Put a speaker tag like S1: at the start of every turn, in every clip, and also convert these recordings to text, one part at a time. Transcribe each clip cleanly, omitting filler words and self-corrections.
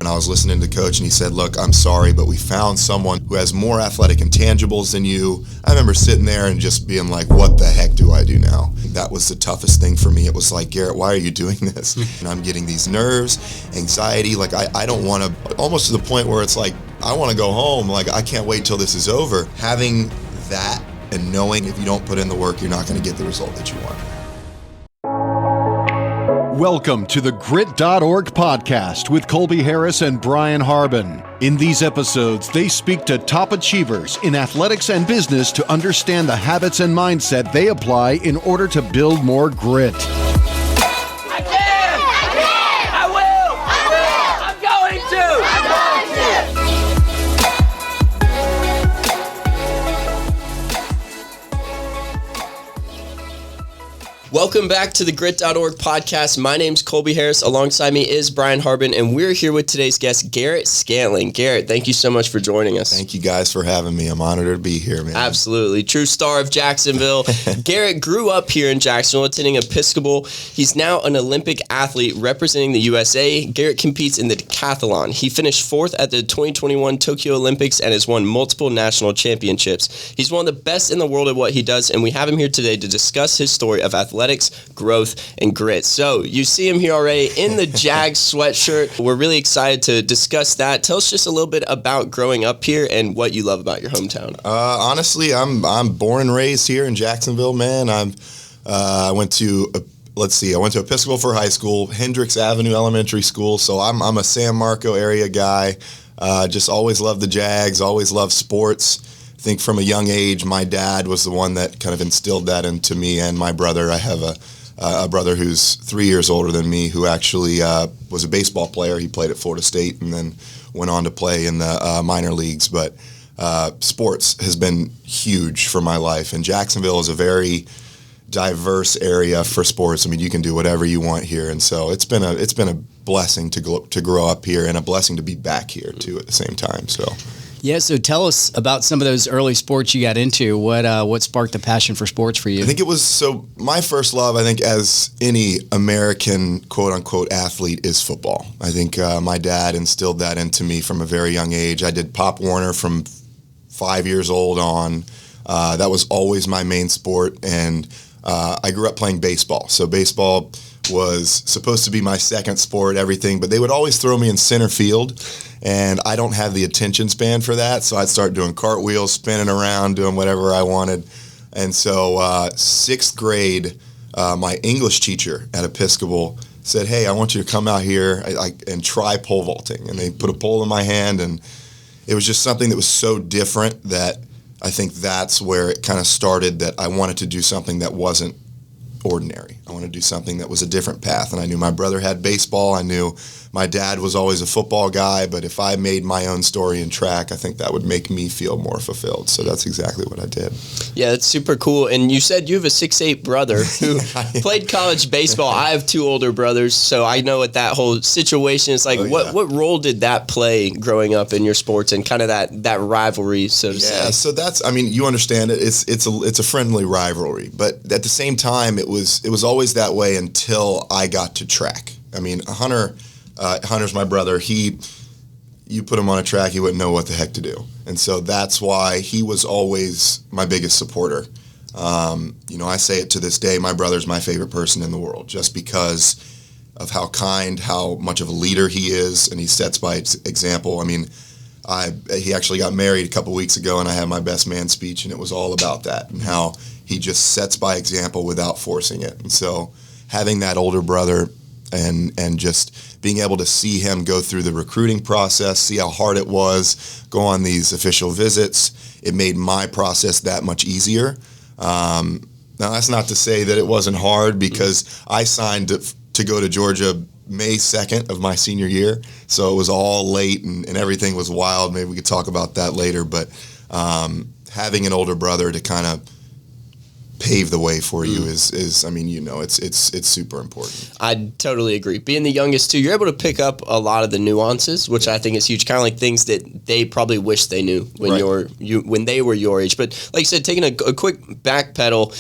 S1: And I was listening to Coach, and he said, look, I'm sorry, but we found someone who has more athletic intangibles than you. I remember sitting there and just being like, what the heck do I do now? That was the toughest thing for me. It was like, Garrett, why are you doing this? And I'm getting these nerves, anxiety. Like, I don't want to, almost to the point where it's like, I want to go home. Like, I can't wait till this is over. Having that and knowing if you don't put in the work, you're not going to get the result that you want.
S2: Welcome to the Grit.org podcast with Colby Harris and Brian Harbin. In these episodes, they speak to top achievers in athletics and business to understand the habits and mindset they apply in order to build more grit.
S3: Welcome back to the Grit.org podcast. My name's Colby Harris. Alongside me is Brian Harbin, and we're here with today's guest, Garrett Scantling. Garrett, thank you so much for joining us.
S1: Thank you guys for having me. I'm honored to be here, man.
S3: Absolutely. True star of Jacksonville. Garrett grew up here in Jacksonville, attending Episcopal. He's now an Olympic athlete representing the USA. Garrett competes in the decathlon. He finished fourth at the 2021 Tokyo Olympics and has won multiple national championships. He's one of the best in the world at what he does, and we have him here today to discuss his story of athletics, growth, and grit. So you see him here already in the Jags sweatshirt. We're really excited to discuss that. Tell us just a little bit about growing up here and what you love about your hometown.
S1: Honestly, I'm born and raised here in Jacksonville, man. I went to Episcopal for high school, Hendricks Avenue Elementary School. So I'm a San Marco area guy. Just always loved the Jags, always loved sports. I think from a young age, my dad was the one that kind of instilled that into me and my brother. I have a brother who's 3 years older than me who actually was a baseball player. He played at Florida State and then went on to play in the minor leagues. But sports has been huge for my life. And Jacksonville is a very diverse area for sports. I mean, you can do whatever you want here. And so it's been a blessing to grow up here and a blessing to be back here, too, at the same time. So.
S4: Yeah, so tell us about some of those early sports you got into. What sparked the passion for sports for you?
S1: I think it was, my first love, I think, as any American quote-unquote athlete is football. I think my dad instilled that into me from a very young age. I did Pop Warner from 5 years old on. That was always my main sport, and I grew up playing baseball. So baseball was supposed to be my second sport, everything, but they would always throw me in center field, and I don't have the attention span for that, so I'd start doing cartwheels, spinning around, doing whatever I wanted. And so sixth grade, my English teacher at Episcopal said, hey, I want you to come out here and try pole vaulting. And they put a pole in my hand, and it was just something that was so different that I think that's where it kind of started, that I wanted to do something that wasn't ordinary. I wanted to do something that was a different path. And I knew my brother had baseball. I knew my dad was always a football guy. But if I made my own story in track, I think that would make me feel more fulfilled. So that's exactly what I did. Yeah,
S3: that's super cool. And you said you have a 6'8" brother who played college baseball. I have two older brothers, so I know what that whole situation is like. What role did that play growing up in your sports and kind of that rivalry, so to say?
S1: Yeah, so that's, I mean, you understand it. It's a friendly rivalry. But at the same time, it was always that way until I got to track. I mean, Hunter's my brother. You put him on a track, he wouldn't know what the heck to do. And so that's why he was always my biggest supporter. I say it to this day, my brother's my favorite person in the world, just because of how kind, how much of a leader he is, and he sets by example. I mean, he actually got married a couple weeks ago, and I had my best man speech, and it was all about that and how he just sets by example without forcing it. And so having that older brother and just being able to see him go through the recruiting process, see how hard it was, go on these official visits, it made my process that much easier. Now, that's not to say that it wasn't hard, because I signed to go to Georgia May 2nd of my senior year, so it was all late and everything was wild. Maybe we could talk about that later, but having an older brother to kind of pave the way for you is I mean, it's super important.
S3: I totally agree. Being the youngest too, you're able to pick up a lot of the nuances, which I think is huge. Kind of like things that they probably wish they knew when when they were your age. But like you said, taking a quick back pedal,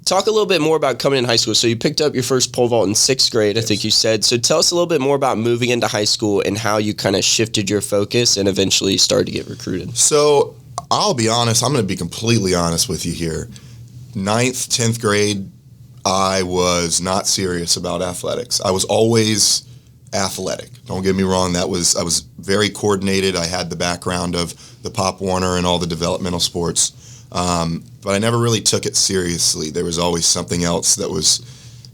S3: talk a little bit more about coming in high school. So you picked up your first pole vault in 6th grade, I think you said. So tell us a little bit more about moving into high school and how you kind of shifted your focus and eventually started to get recruited.
S1: So I'll be honest. I'm going to be completely honest with you here. 9th, 10th grade, I was not serious about athletics. I was always athletic. Don't get me wrong. I was very coordinated. I had the background of the Pop Warner and all the developmental sports. But I never really took it seriously. There was always something else that was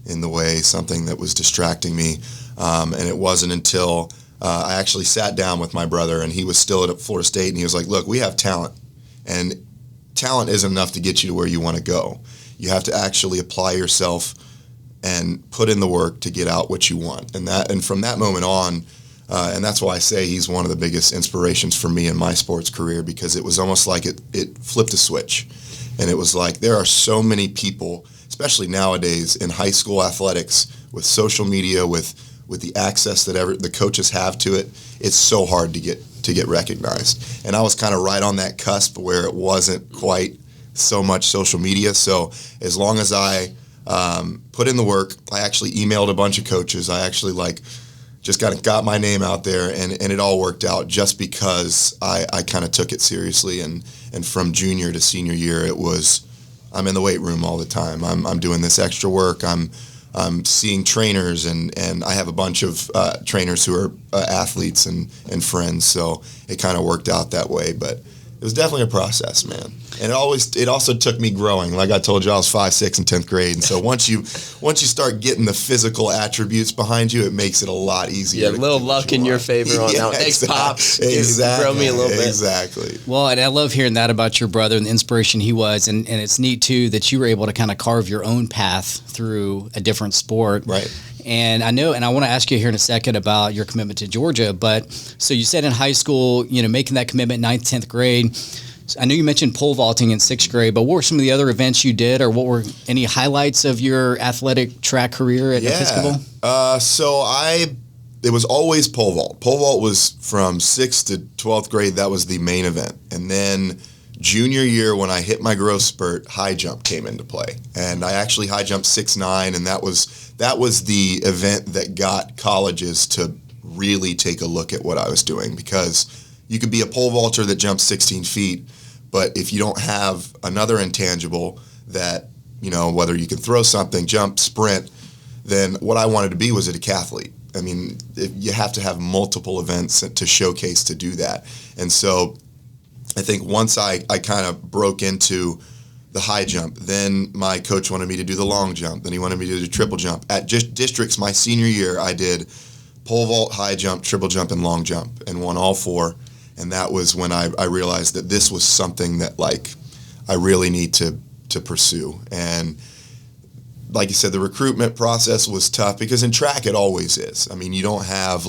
S1: in the way, something that was distracting me. And it wasn't until I actually sat down with my brother, and he was still at Florida State, and he was like, look, we have talent. And talent isn't enough to get you to where you want to go. You have to actually apply yourself and put in the work to get out what you want. And from that moment on, and that's why I say he's one of the biggest inspirations for me in my sports career, because it was almost like it flipped a switch. And it was like there are so many people, especially nowadays in high school athletics, with social media, with the access that the coaches have to it. It's so hard to get recognized. And I was kind of right on that cusp where it wasn't quite so much social media. So as long as I put in the work, I actually emailed a bunch of coaches. I actually just kind of got my name out there, and it all worked out just because I kind of took it seriously. And from junior to senior year, I'm in the weight room all the time. I'm doing this extra work. I'm seeing trainers, and I have a bunch of trainers who are athletes and friends. So it kind of worked out that way, but it was definitely a process, man. And it also took me growing. Like I told you, I was 5, 6, and 10th grade. And so once you start getting the physical attributes behind you, it makes it a lot easier.
S3: Yeah, a little luck in your favor on that. Thanks, Pops.
S1: Exactly.
S3: Grow me a little bit.
S1: Exactly.
S4: Well, and I love hearing that about your brother and the inspiration he was. And it's neat, too, that you were able to kind of carve your own path through a different sport.
S1: Right.
S4: And I know, and I want to ask you here in a second about your commitment to Georgia, but so you said in high school, making that commitment 9th, 10th grade. I know you mentioned pole vaulting in 6th grade, but what were some of the other events you did, or what were any highlights of your athletic track career at Episcopal?
S1: It was always pole vault. Pole vault was from 6th to 12th grade. That was the main event. And then junior year, when I hit my growth spurt, high jump came into play. And I actually high jumped 6'9", and that was the event that got colleges to really take a look at what I was doing, because you could be a pole vaulter that jumps 16 feet, but if you don't have another intangible that, whether you can throw something, jump, sprint, then what I wanted to be was a decathlete. I mean, you have to have multiple events to showcase to do that. And so I think once I kind of broke into the high jump, then my coach wanted me to do the long jump. Then he wanted me to do the triple jump. At districts, my senior year, I did pole vault, high jump, triple jump, and long jump, and won all 4. And that was when I realized that this was something that I really need to pursue. And like you said, the recruitment process was tough, because in track it always is. I mean, you don't have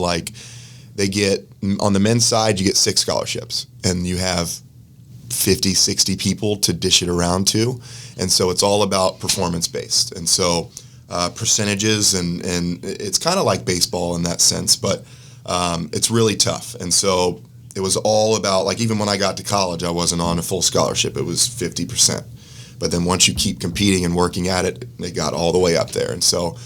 S1: they get, on the men's side, you get 6 scholarships, and you have 50, 60 people to dish it around to. And so it's all about performance based. And so percentages, and it's kind of like baseball in that sense, but it's really tough. And so it was all about, even when I got to college, I wasn't on a full scholarship. It was 50%. But then once you keep competing and working at it, it got all the way up there. And so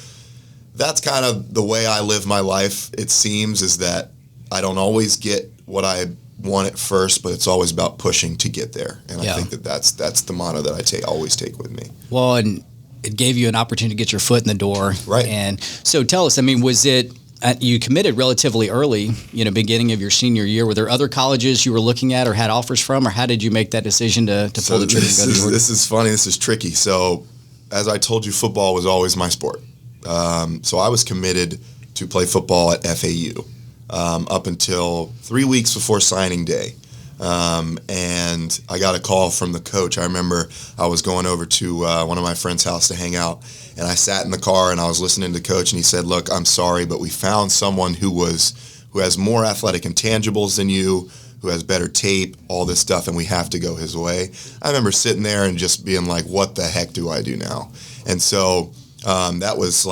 S1: that's kind of the way I live my life, it seems, is that I don't always get what I want at first, but it's always about pushing to get there. And I think that's the motto that I always take with me.
S4: Well, and it gave you an opportunity to get your foot in the door.
S1: Right.
S4: And so tell us, was it, you committed relatively early, beginning of your senior year. Were there other colleges you were looking at or had offers from, or how did you make that decision to pull the trigger and go to Georgia?
S1: This is funny. This is tricky. So as I told you, football was always my sport. So I was committed to play football at FAU up until 3 weeks before signing day. And I got a call from the coach. I remember I was going over to one of my friend's house to hang out, and I sat in the car and I was listening to the coach, and he said, "Look, I'm sorry, but we found someone who has more athletic intangibles than you, who has better tape, all this stuff, and we have to go his way." I remember sitting there and just being like, what the heck do I do now? And so that was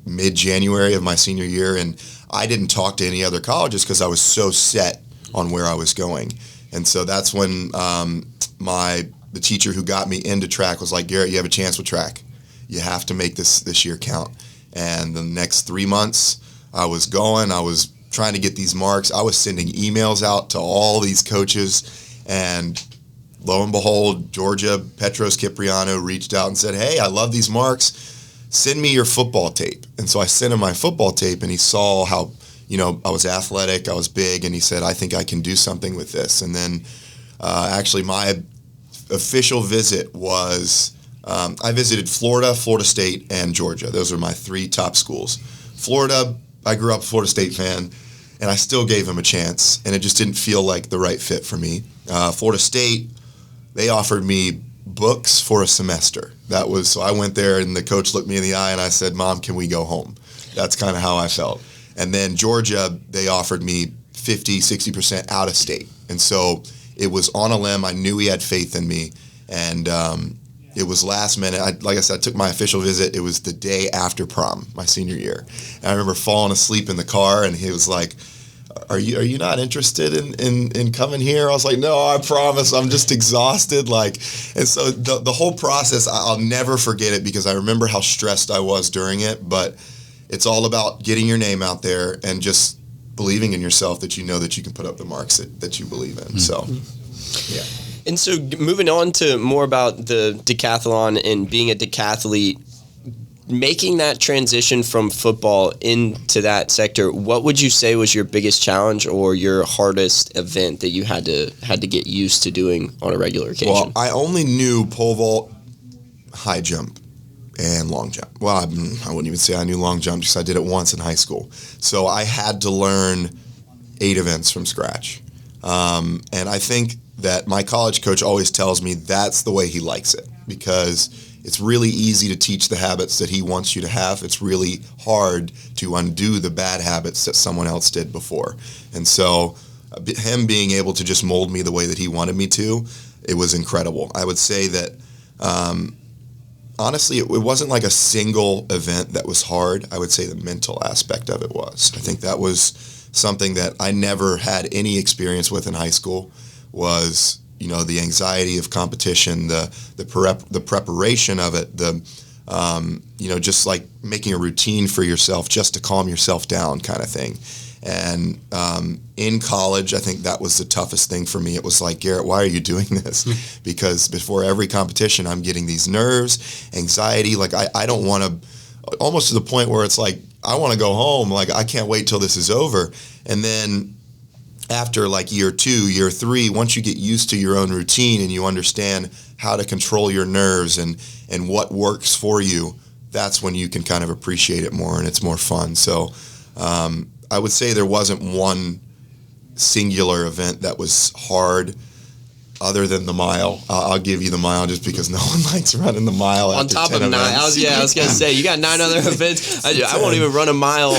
S1: mid-January of my senior year, and I didn't talk to any other colleges because I was so set on where I was going. And so that's when the teacher who got me into track was like, "Garrett, you have a chance with track." You have to make this year count. And the next 3 months, I was trying to get these marks. I was sending emails out to all these coaches, and lo and behold, Georgia, Petros Kipriano reached out and said, hey, I love these marks. Send me your football tape. And so I sent him my football tape, and he saw how, I was athletic, I was big, and he said, I think I can do something with this. And then actually my official visit was, I visited Florida, Florida State, and Georgia. Those are my 3 top schools. Florida, I grew up a Florida State fan, and I still gave him a chance, and it just didn't feel like the right fit for me. Florida State, they offered me books for a semester. So I went there, and the coach looked me in the eye, and I said, Mom, can we go home? That's kind of how I felt. And then Georgia, they offered me 50, 60% out of state. And so it was on a limb. I knew he had faith in me, and it was last minute. Like I said, I took my official visit. It was the day after prom, my senior year. And I remember falling asleep in the car, and he was like, are you not interested in coming here? I was like, no, I promise. I'm just exhausted. And so the whole process, I'll never forget it, because I remember how stressed I was during it. But it's all about getting your name out there and just believing in yourself that you know that you can put up the marks that you believe in. Mm-hmm. So, yeah.
S3: And so moving on to more about the decathlon and being a decathlete, making that transition from football into that sector, what would you say was your biggest challenge or your hardest event that you had to get used to doing on a regular occasion?
S1: Well, I only knew pole vault, high jump, and long jump. Well, I wouldn't even say I knew long jump, because I did it once in high school. So I had to learn 8 events from scratch. And I think that my college coach always tells me that's the way he likes it, because it's really easy to teach the habits that he wants you to have. It's really hard to undo the bad habits that someone else did before. And so him being able to just mold me the way that he wanted me to, it was incredible. I would say that, honestly, it wasn't like a single event that was hard. I would say the mental aspect of it was. I think that was something that I never had any experience with in high school, was the anxiety of competition, the preparation of it, just like making a routine for yourself just to calm yourself down kind of thing. And in college, I think that was the toughest thing for me. It was like, Garrett, why are you doing this? Because before every competition, I'm getting these nerves, anxiety. Like I don't want to, almost to the point where it's like, I want to go home. Like I can't wait till this is over. And then after like year 2, year 3, once you get used to your own routine and you understand how to control your nerves and what works for you, that's when you can kind of appreciate it more, and it's more fun. So I would say there wasn't one singular event that was hard other than the mile. I'll give you the mile just because no one likes running the mile.
S3: On top of 9, I was going to say, you got 9 other events. I won't even run a mile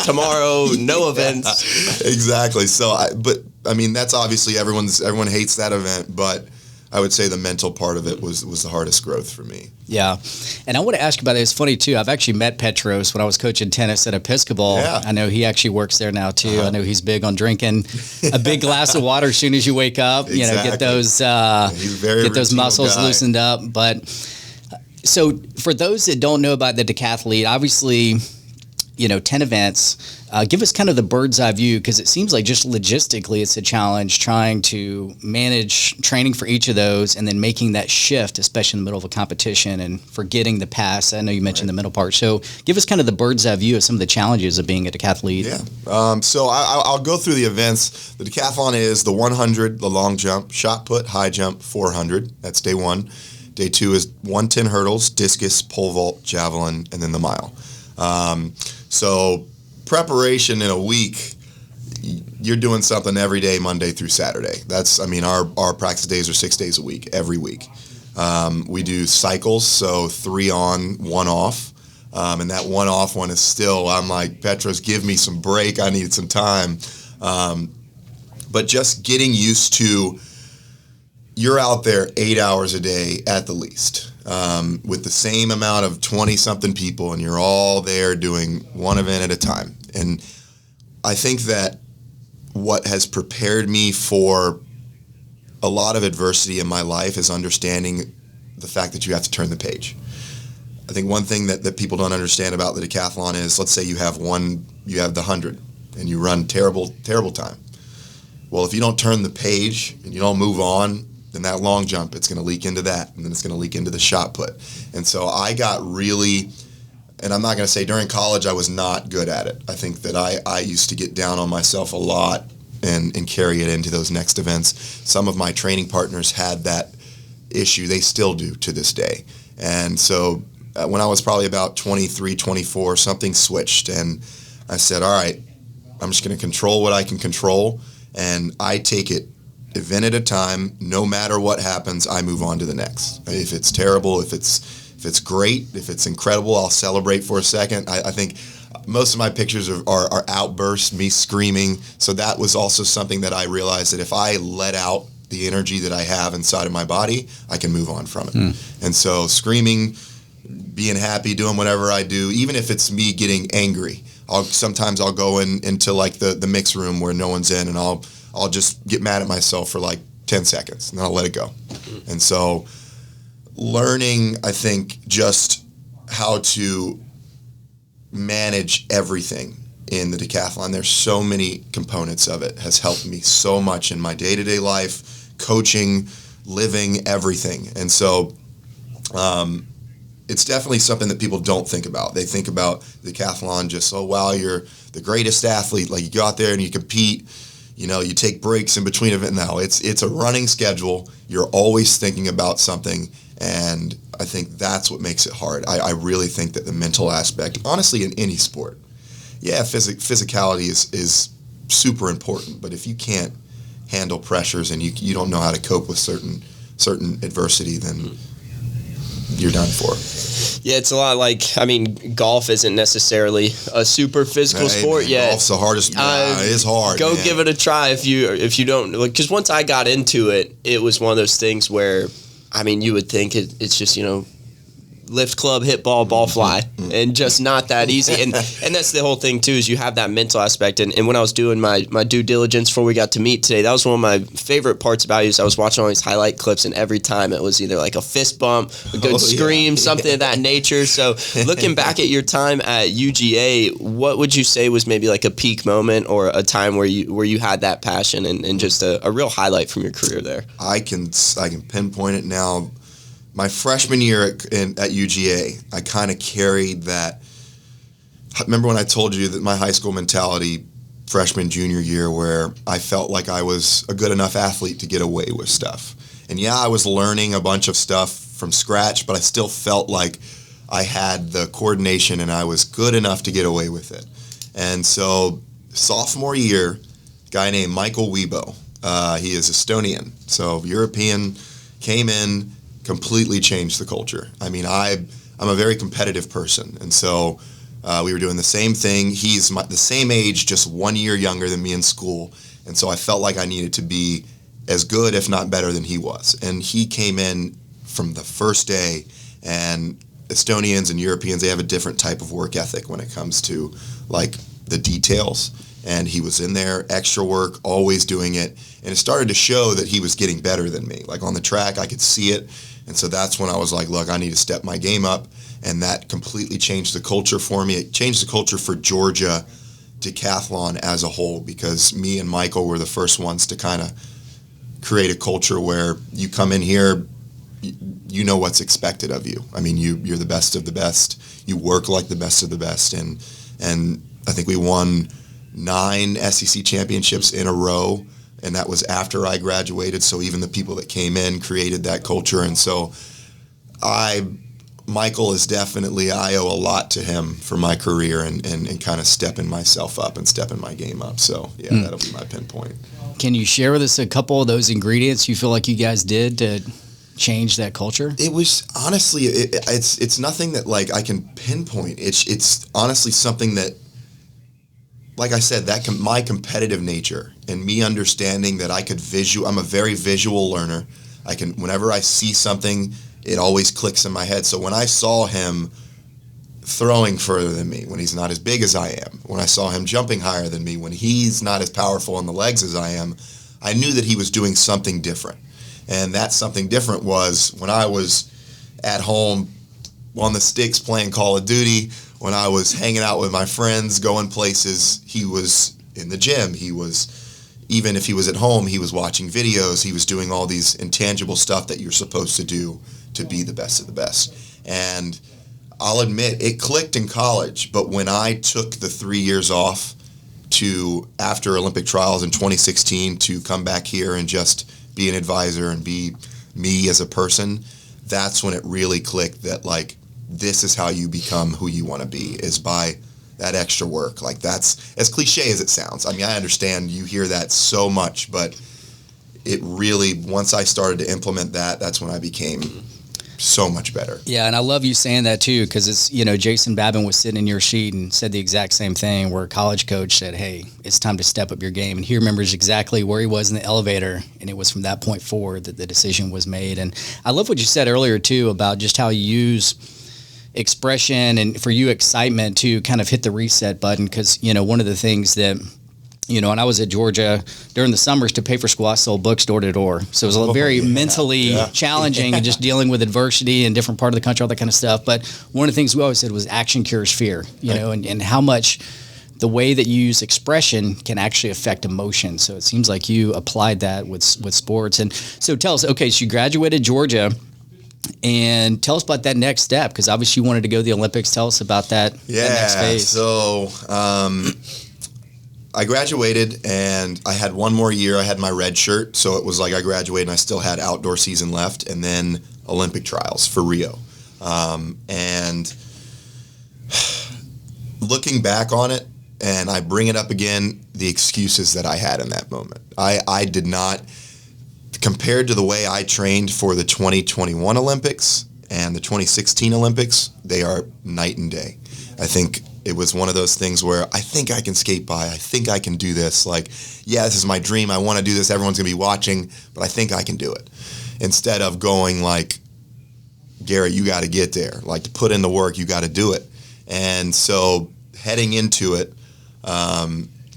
S3: tomorrow, no events.
S1: Exactly. So, that's obviously everyone hates that event, but I would say the mental part of it was the hardest growth for me.
S4: Yeah. And I want to ask about it. It's funny, too. I've actually met Petros when I was coaching tennis at Episcopal.
S1: Yeah.
S4: I know he actually works there now, too. I know he's big on drinking a big glass of water as soon as you wake up.
S1: Exactly.
S4: Get those muscles loosened up. But so for those that don't know about the decathlete, obviously, 10 events. Give us kind of the bird's eye view, because it seems like just logistically it's a challenge trying to manage training for each of those and then making that shift, especially in the middle of a competition, and forgetting the past. I know you mentioned the middle part. So give us kind of the bird's eye view of some of the challenges of being a decathlete.
S1: Yeah. So I'll go through the events. The decathlon is the 100, the long jump, shot put, high jump, 400. That's day 1. Day 2 is 110 hurdles, discus, pole vault, javelin, and then the mile. So preparation in a week, you're doing something every day, Monday through Saturday. That's, our practice days are 6 days a week, every week. We do cycles, so 3 on, 1 off. And that 1 off one is still, I'm like, Petros, give me some break. I need some time. But just getting used to, you're out there 8 hours a day at the least. With the same amount of 20-something people, and you're all there doing one event at a time. And I think that what has prepared me for a lot of adversity in my life is understanding the fact that you have to turn the page. I think one thing that people don't understand about the decathlon is, let's say you have the 100 and you run terrible time. Well, if you don't turn the page and you don't move on, then that long jump, it's going to leak into that, and then it's going to leak into the shot put. And so I got really, and I'm not going to say during college I was not good at it. I think that I used to get down on myself a lot and carry it into those next events. Some of my training partners had that issue. They still do to this day. And so when I was probably about 23, 24, something switched, and I said, all right, I'm just going to control what I can control, and I take it event at a time. No matter what happens, I move on to the next. If it's terrible, if it's great, if it's incredible, I'll celebrate for a second. I think most of my pictures are outbursts, me screaming. So that was also something that I realized, that if I let out the energy that I have inside of my body, I can move on from it. And so screaming, being happy, doing whatever I do, even if it's me getting angry, sometimes I'll go into like the mix room where no one's in, and I'll just get mad at myself for like 10 seconds, and then I'll let it go. And so learning, I think, just how to manage everything in the decathlon, there's so many components of it, has helped me so much in my day-to-day life, coaching, living, everything. And so it's definitely something that people don't think about. They think about the decathlon just, oh, wow, you're the greatest athlete. Like, you go out there and you compete, you take breaks in between events. No, it's a running schedule. You're always thinking about something, and I think that's what makes it hard. I really think that the mental aspect, honestly, in any sport, physicality is super important, but if you can't handle pressures and you don't know how to cope with certain adversity, then you're done for.
S3: Yeah, it's a lot like, golf isn't necessarily a super physical sport yet.
S1: Golf's the hardest. It's hard.
S3: Go give it a try if you don't, because once I got into it, it was one of those things where, you would think it's just, lift club, hit ball fly, and just not that easy. And that's the whole thing too, is you have that mental aspect. And when I was doing my due diligence before we got to meet today, that was one of my favorite parts about you, is I was watching all these highlight clips, and every time it was either like a fist bump, a good scream, something of that nature. So looking back at your time at UGA, what would you say was maybe like a peak moment, or a time where you had that passion and just a real highlight from your career there?
S1: I can pinpoint it now. My freshman year at UGA, I kind of carried that. Remember when I told you that my high school mentality, freshman, junior year, where I felt like I was a good enough athlete to get away with stuff. And I was learning a bunch of stuff from scratch, but I still felt like I had the coordination and I was good enough to get away with it. And so sophomore year, a guy named Michael Weibo, he is Estonian, so European, came in, completely changed the culture. I'm a very competitive person, and so we were doing the same thing. He's the same age, just 1 year younger than me in school, and so I felt like I needed to be as good, if not better, than he was. And he came in from the first day, and Estonians and Europeans, they have a different type of work ethic when it comes to like the details. And he was in there, extra work, always doing it. And it started to show that he was getting better than me. Like on the track, I could see it. And so that's when I was like, look, I need to step my game up. And that completely changed the culture for me. It changed the culture for Georgia decathlon as a whole, because me and Michael were the first ones to kind of create a culture where you come in here, you know what's expected of you. You're the best of the best. You work like the best of the best. And I think we won 9 SEC championships in a row, and that was after I graduated. So even the people that came in created that culture. And so Michael is definitely, I owe a lot to him for my career and kind of stepping myself up and stepping my game up. So that'll be my pinpoint.
S4: Can you share with us a couple of those ingredients you feel like you guys did to change that culture?
S1: It was honestly, it's nothing that like I can pinpoint. It's honestly something that, like I said, my competitive nature and me understanding that I could I'm a very visual learner. Whenever I see something, it always clicks in my head. So when I saw him throwing further than me, when he's not as big as I am, when I saw him jumping higher than me, when he's not as powerful on the legs as I am, I knew that he was doing something different. And that something different was when I was at home on the sticks playing Call of Duty, when I was hanging out with my friends, going places, he was in the gym. He was, even if he was at home, he was watching videos. He was doing all these intangible stuff that you're supposed to do to be the best of the best. And I'll admit, it clicked in college, but when I took the 3 years off to, after Olympic trials in 2016, to come back here and just be an advisor and be me as a person, that's when it really clicked that, like, this is how you become who you want to be, is by that extra work. Like, that's as cliche as it sounds. I mean, I understand you hear that so much, but it really, once I started to implement that, that's when I became so much better.
S4: Yeah, and I love you saying that too, because it's, you know, Jason Babin was sitting in your sheet and said the exact same thing, where a college coach said, hey, it's time to step up your game. And he remembers exactly where he was in the elevator, and it was from that point forward that the decision was made. And I love what you said earlier too about just how you use expression and, for you, excitement to kind of hit the reset button, because, you know, one of the things that, you know, when I was at Georgia during the summers to pay for school, I sold books door to door. So it was very mentally challenging and just dealing with adversity in different part of the country, all that kind of stuff. But one of the things we always said was action cures fear, you know, and how much the way that you use expression can actually affect emotion. So it seems like you applied that with sports. And so tell us, okay, so you graduated Georgia, and tell us about that next step, because obviously you wanted to go to the Olympics. Tell us about that, that next phase.
S1: So I graduated, and I had one more year. I had my red shirt, so it was like I graduated and I still had outdoor season left, and then Olympic trials for Rio. And looking back on it, and I bring it up again, the excuses that I had in that moment. I did not, compared to the way I trained for the 2021 Olympics and the 2016 Olympics, they are night and day. I think it was one of those things where I think I can skate by. I think I can do this. Like, yeah, this is my dream. I want to do this. Everyone's going to be watching, but I think I can do it. Instead of going like, Garrett, you got to get there. Like, to put in the work, you got to do it. And so heading into it,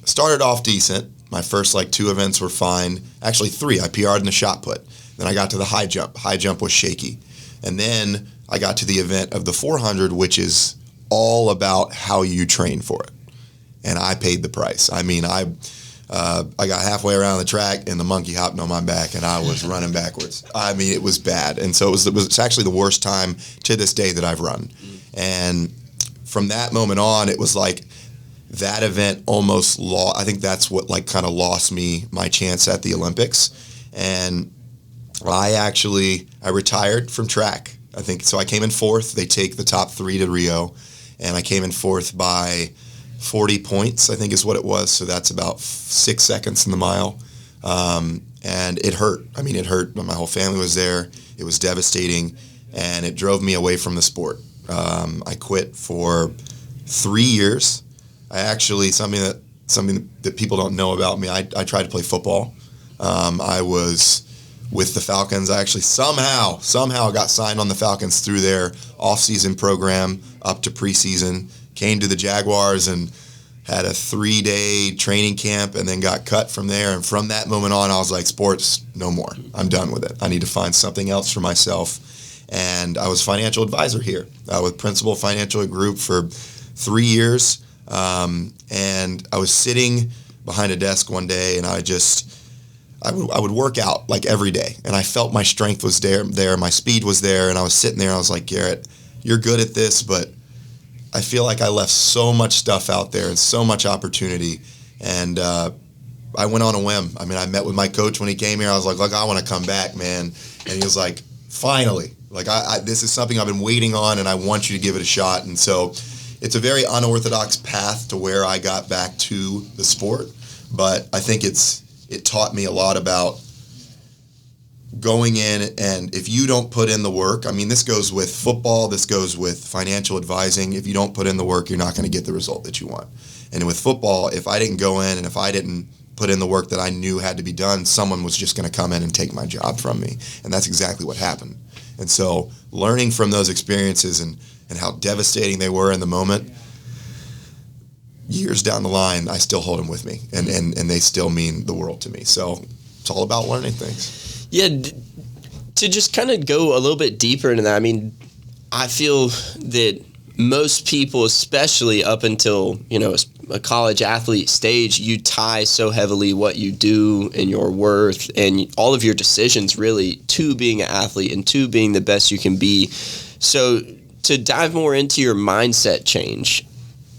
S1: started off decent. My first like 2 events were fine. Actually 3. I PR'd in the shot put. Then I got to the high jump. High jump was shaky. And then I got to the event of the 400, which is all about how you train for it. And I paid the price. I mean, I got halfway around the track and the monkey hopped on my back and I was running backwards. I mean, it was bad. And so it's actually the worst time to this day that I've run. And from that moment on, it was like that event almost lost. I think that's what like kind of lost me my chance at the Olympics. And I retired from track. I think so. I came in 4th. They take the top 3 to Rio, and I came in 4th by 40 points, I think is what it was. So that's about 6 seconds in the mile. And it hurt. I mean, it hurt, but my whole family was there. It was devastating, and it drove me away from the sport. I quit for 3 years. I actually, something that people don't know about me, I tried to play football. I was with the Falcons. I actually somehow got signed on the Falcons through their off-season program up to preseason, came to the Jaguars and had a 3-day training camp, and then got cut from there. And from that moment on, I was like, sports, no more. I'm done with it. I need to find something else for myself. And I was financial advisor here with Principal Financial Group for 3 years. And I was sitting behind a desk one day, and I would work out like every day, and I felt my strength was there, my speed was there, and I was sitting there and I was like, Garrett, you're good at this, but I feel like I left so much stuff out there and so much opportunity. And I went on a whim. I mean, I met with my coach when he came here. I was like, look, I want to come back, man. And he was like, finally, like this is something I've been waiting on, and I want you to give it a shot. And so it's a very unorthodox path to where I got back to the sport, but I think it taught me a lot about going in, and if you don't put in the work, I mean, this goes with football, this goes with financial advising. If you don't put in the work, you're not going to get the result that you want. And with football, if I didn't go in and if I didn't put in the work that I knew had to be done, someone was just going to come in and take my job from me. And that's exactly what happened. And so learning from those experiences and how devastating they were in the moment, years down the line, I still hold them with me, and they still mean the world to me. So it's all about learning things.
S3: Yeah, to just kind of go a little bit deeper into that, I mean, I feel that most people, especially up until, a college athlete stage, you tie so heavily what you do and your worth and all of your decisions really to being an athlete and to being the best you can be. So to dive more into your mindset change,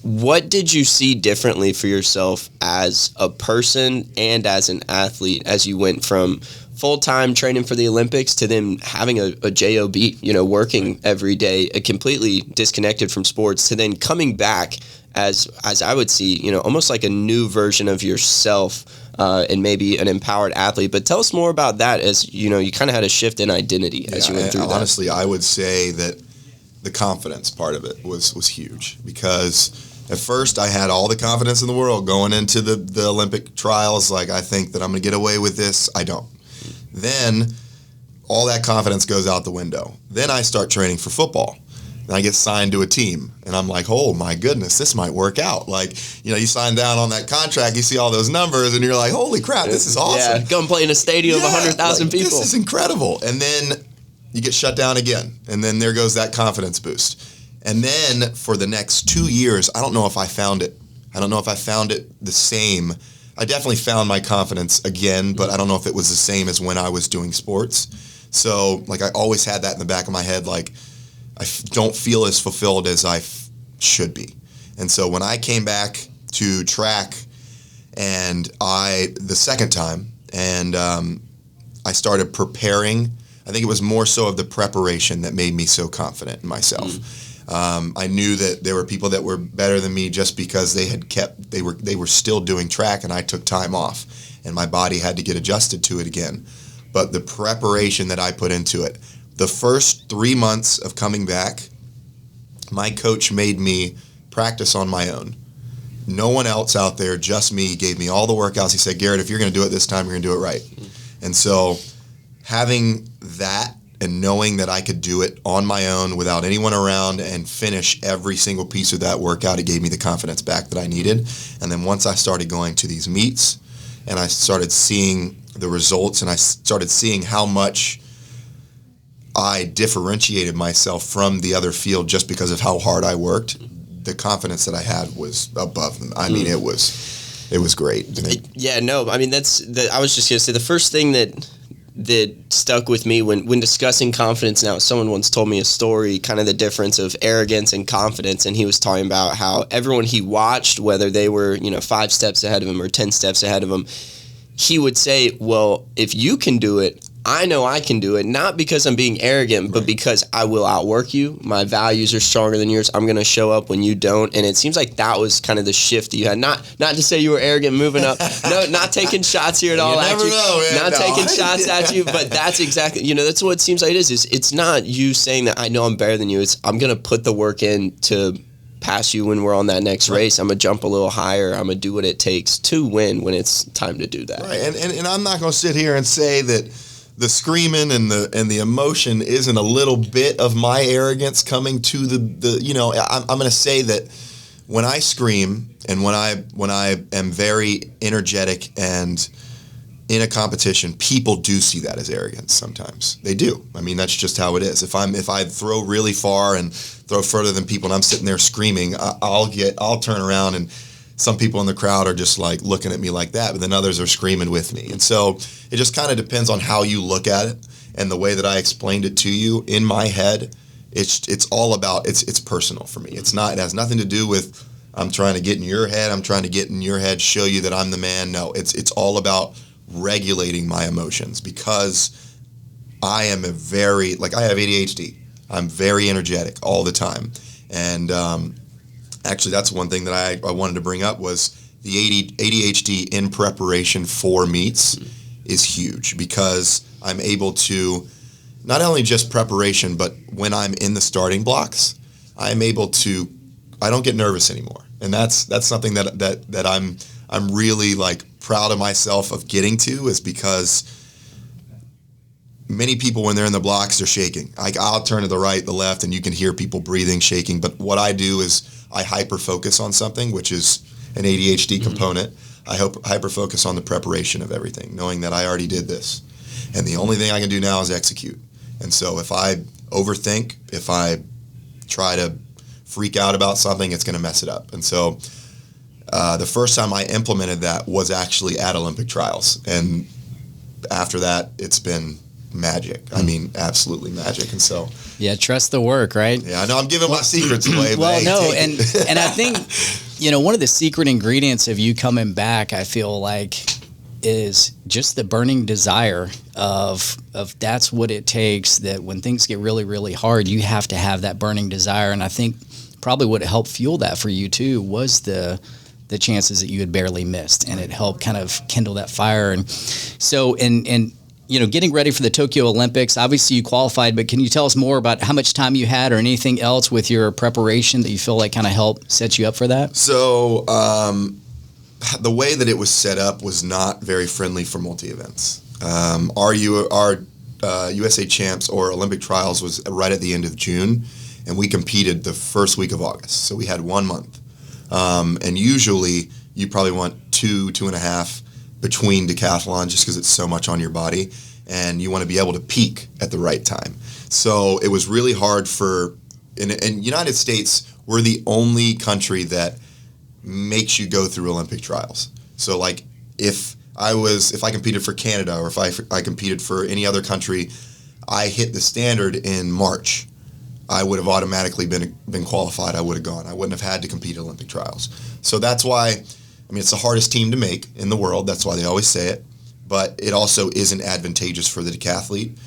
S3: what did you see differently for yourself as a person and as an athlete as you went from full-time training for the Olympics to then having a job, working every day, completely disconnected from sports, to then coming back as I would see, almost like a new version of yourself and maybe an empowered athlete. But tell us more about that, as you kind of had a shift in identity as you went through that.
S1: Honestly, I would say that the confidence part of it was huge, because at first I had all the confidence in the world going into the Olympic trials. Like, I think that I'm going to get away with this. I don't. Then all that confidence goes out the window. Then I start training for football, and I get signed to a team, and I'm like, oh my goodness, this might work out. Like, you sign down on that contract, you see all those numbers, and you're like, holy crap, this is awesome.
S3: Yeah, go and play in a stadium of 100,000 people.
S1: This is incredible. And then you get shut down again, and then there goes that confidence boost. And then for the next 2 years, I don't know if I found it. I don't know if I found it the same. I definitely found my confidence again, but I don't know if it was the same as when I was doing sports. So, like, I always had that in the back of my head, like, I don't feel as fulfilled as I should be. And so when I came back to track, and the second time, and I started preparing, I think it was more so of the preparation that made me so confident in myself. I knew that there were people that were better than me just because they were still doing track, and I took time off, and my body had to get adjusted to it again. But the preparation that I put into it, the first 3 months of coming back, my coach made me practice on my own. No one else out there, just me. He gave me all the workouts. He said, Garrett, if you're going to do it this time, you're going to do it right. And so having that, and knowing that I could do it on my own without anyone around and finish every single piece of that workout, it gave me the confidence back that I needed. And then once I started going to these meets, and I started seeing the results, and I started seeing how much I differentiated myself from the other field just because of how hard I worked, the confidence that I had was above them. I mean, it was great. I was just going to say, the first thing that stuck with me when discussing confidence now, someone once told me a story, kind of the difference of arrogance and confidence, and he was talking about how everyone he watched, whether they were 5 steps ahead of him or 10 steps ahead of him, he would say, well, if you can do it, I know I can do it, not because I'm being arrogant, but because I will outwork you. My values are stronger than yours. I'm going to show up when you don't. And it seems like that was kind of the shift that you had. Not to say you were arrogant moving up. No, not taking shots here at all. You never know, man.
S3: Taking shots at you. But that's exactly, that's what it seems like it is. It's not you saying that I know I'm better than you. It's I'm going to put the work in to pass you when we're on that next race. I'm going to jump a little higher. I'm going to do what it takes to win when it's time to do that.
S1: Right. And I'm not going to sit here and say that the screaming and the emotion isn't a little bit of my arrogance coming to I'm going to say that when I scream and when I am very energetic and in a competition, people do see that as arrogance sometimes. They do. I mean, that's just how it is. If I throw really far and throw further than people and I'm sitting there screaming, I'll turn around and some people in the crowd are just like looking at me like that, but then others are screaming with me. And so it just kind of depends on how you look at it and the way that I explained it to you. In my head, it's all about, it's personal for me. It has nothing to do with I'm trying to get in your head. I'm trying to get in your head, show you that I'm the man. No, it's all about regulating my emotions, because I am I have ADHD. I'm very energetic all the time. And, actually, that's one thing that I wanted to bring up was the ADHD in preparation for meets is huge, because I'm able to not only just preparation, but when I'm in the starting blocks, I don't get nervous anymore. And that's something that I'm really proud of myself of getting to, is because many people, when they're in the blocks, they're shaking. I'll turn to the right, the left, and you can hear people breathing, shaking. But what I do is I hyper-focus on something, which is an ADHD component. I hyper-focus on the preparation of everything, knowing that I already did this. And the only thing I can do now is execute. And so if I overthink, if I try to freak out about something, it's going to mess it up. And so the first time I implemented that was actually at Olympic trials. And after that, it's been magic. I mean, absolutely magic. And so,
S4: yeah, trust the work, right?
S1: Yeah, I know I'm giving my secrets away. But
S4: Well,
S1: hey,
S4: no,
S1: take it.
S4: and I think, one of the secret ingredients of you coming back, I feel like, is just the burning desire of that's what it takes, that when things get really, really hard, you have to have that burning desire. And I think probably what helped fuel that for you too was the chances that you had barely missed, and it helped kind of kindle that fire. And so, and getting ready for the Tokyo Olympics, obviously you qualified, but can you tell us more about how much time you had or anything else with your preparation that you feel like kind of helped set you up for that?
S1: So the way that it was set up was not very friendly for multi-events. Our USA Champs or Olympic Trials was right at the end of June, and we competed the first week of August. So we had 1 month. And usually you probably want 2.5 between decathlon, just because it's so much on your body, and you want to be able to peak at the right time. So it was really hard in United States, we're the only country that makes you go through Olympic trials. So like if I competed for Canada, or if I competed for any other country, I hit the standard in March, I would have automatically been qualified. I would have gone. I wouldn't have had to compete at Olympic trials. So that's why, it's the hardest team to make in the world. That's why they always say it. But it also isn't advantageous for the decathlete.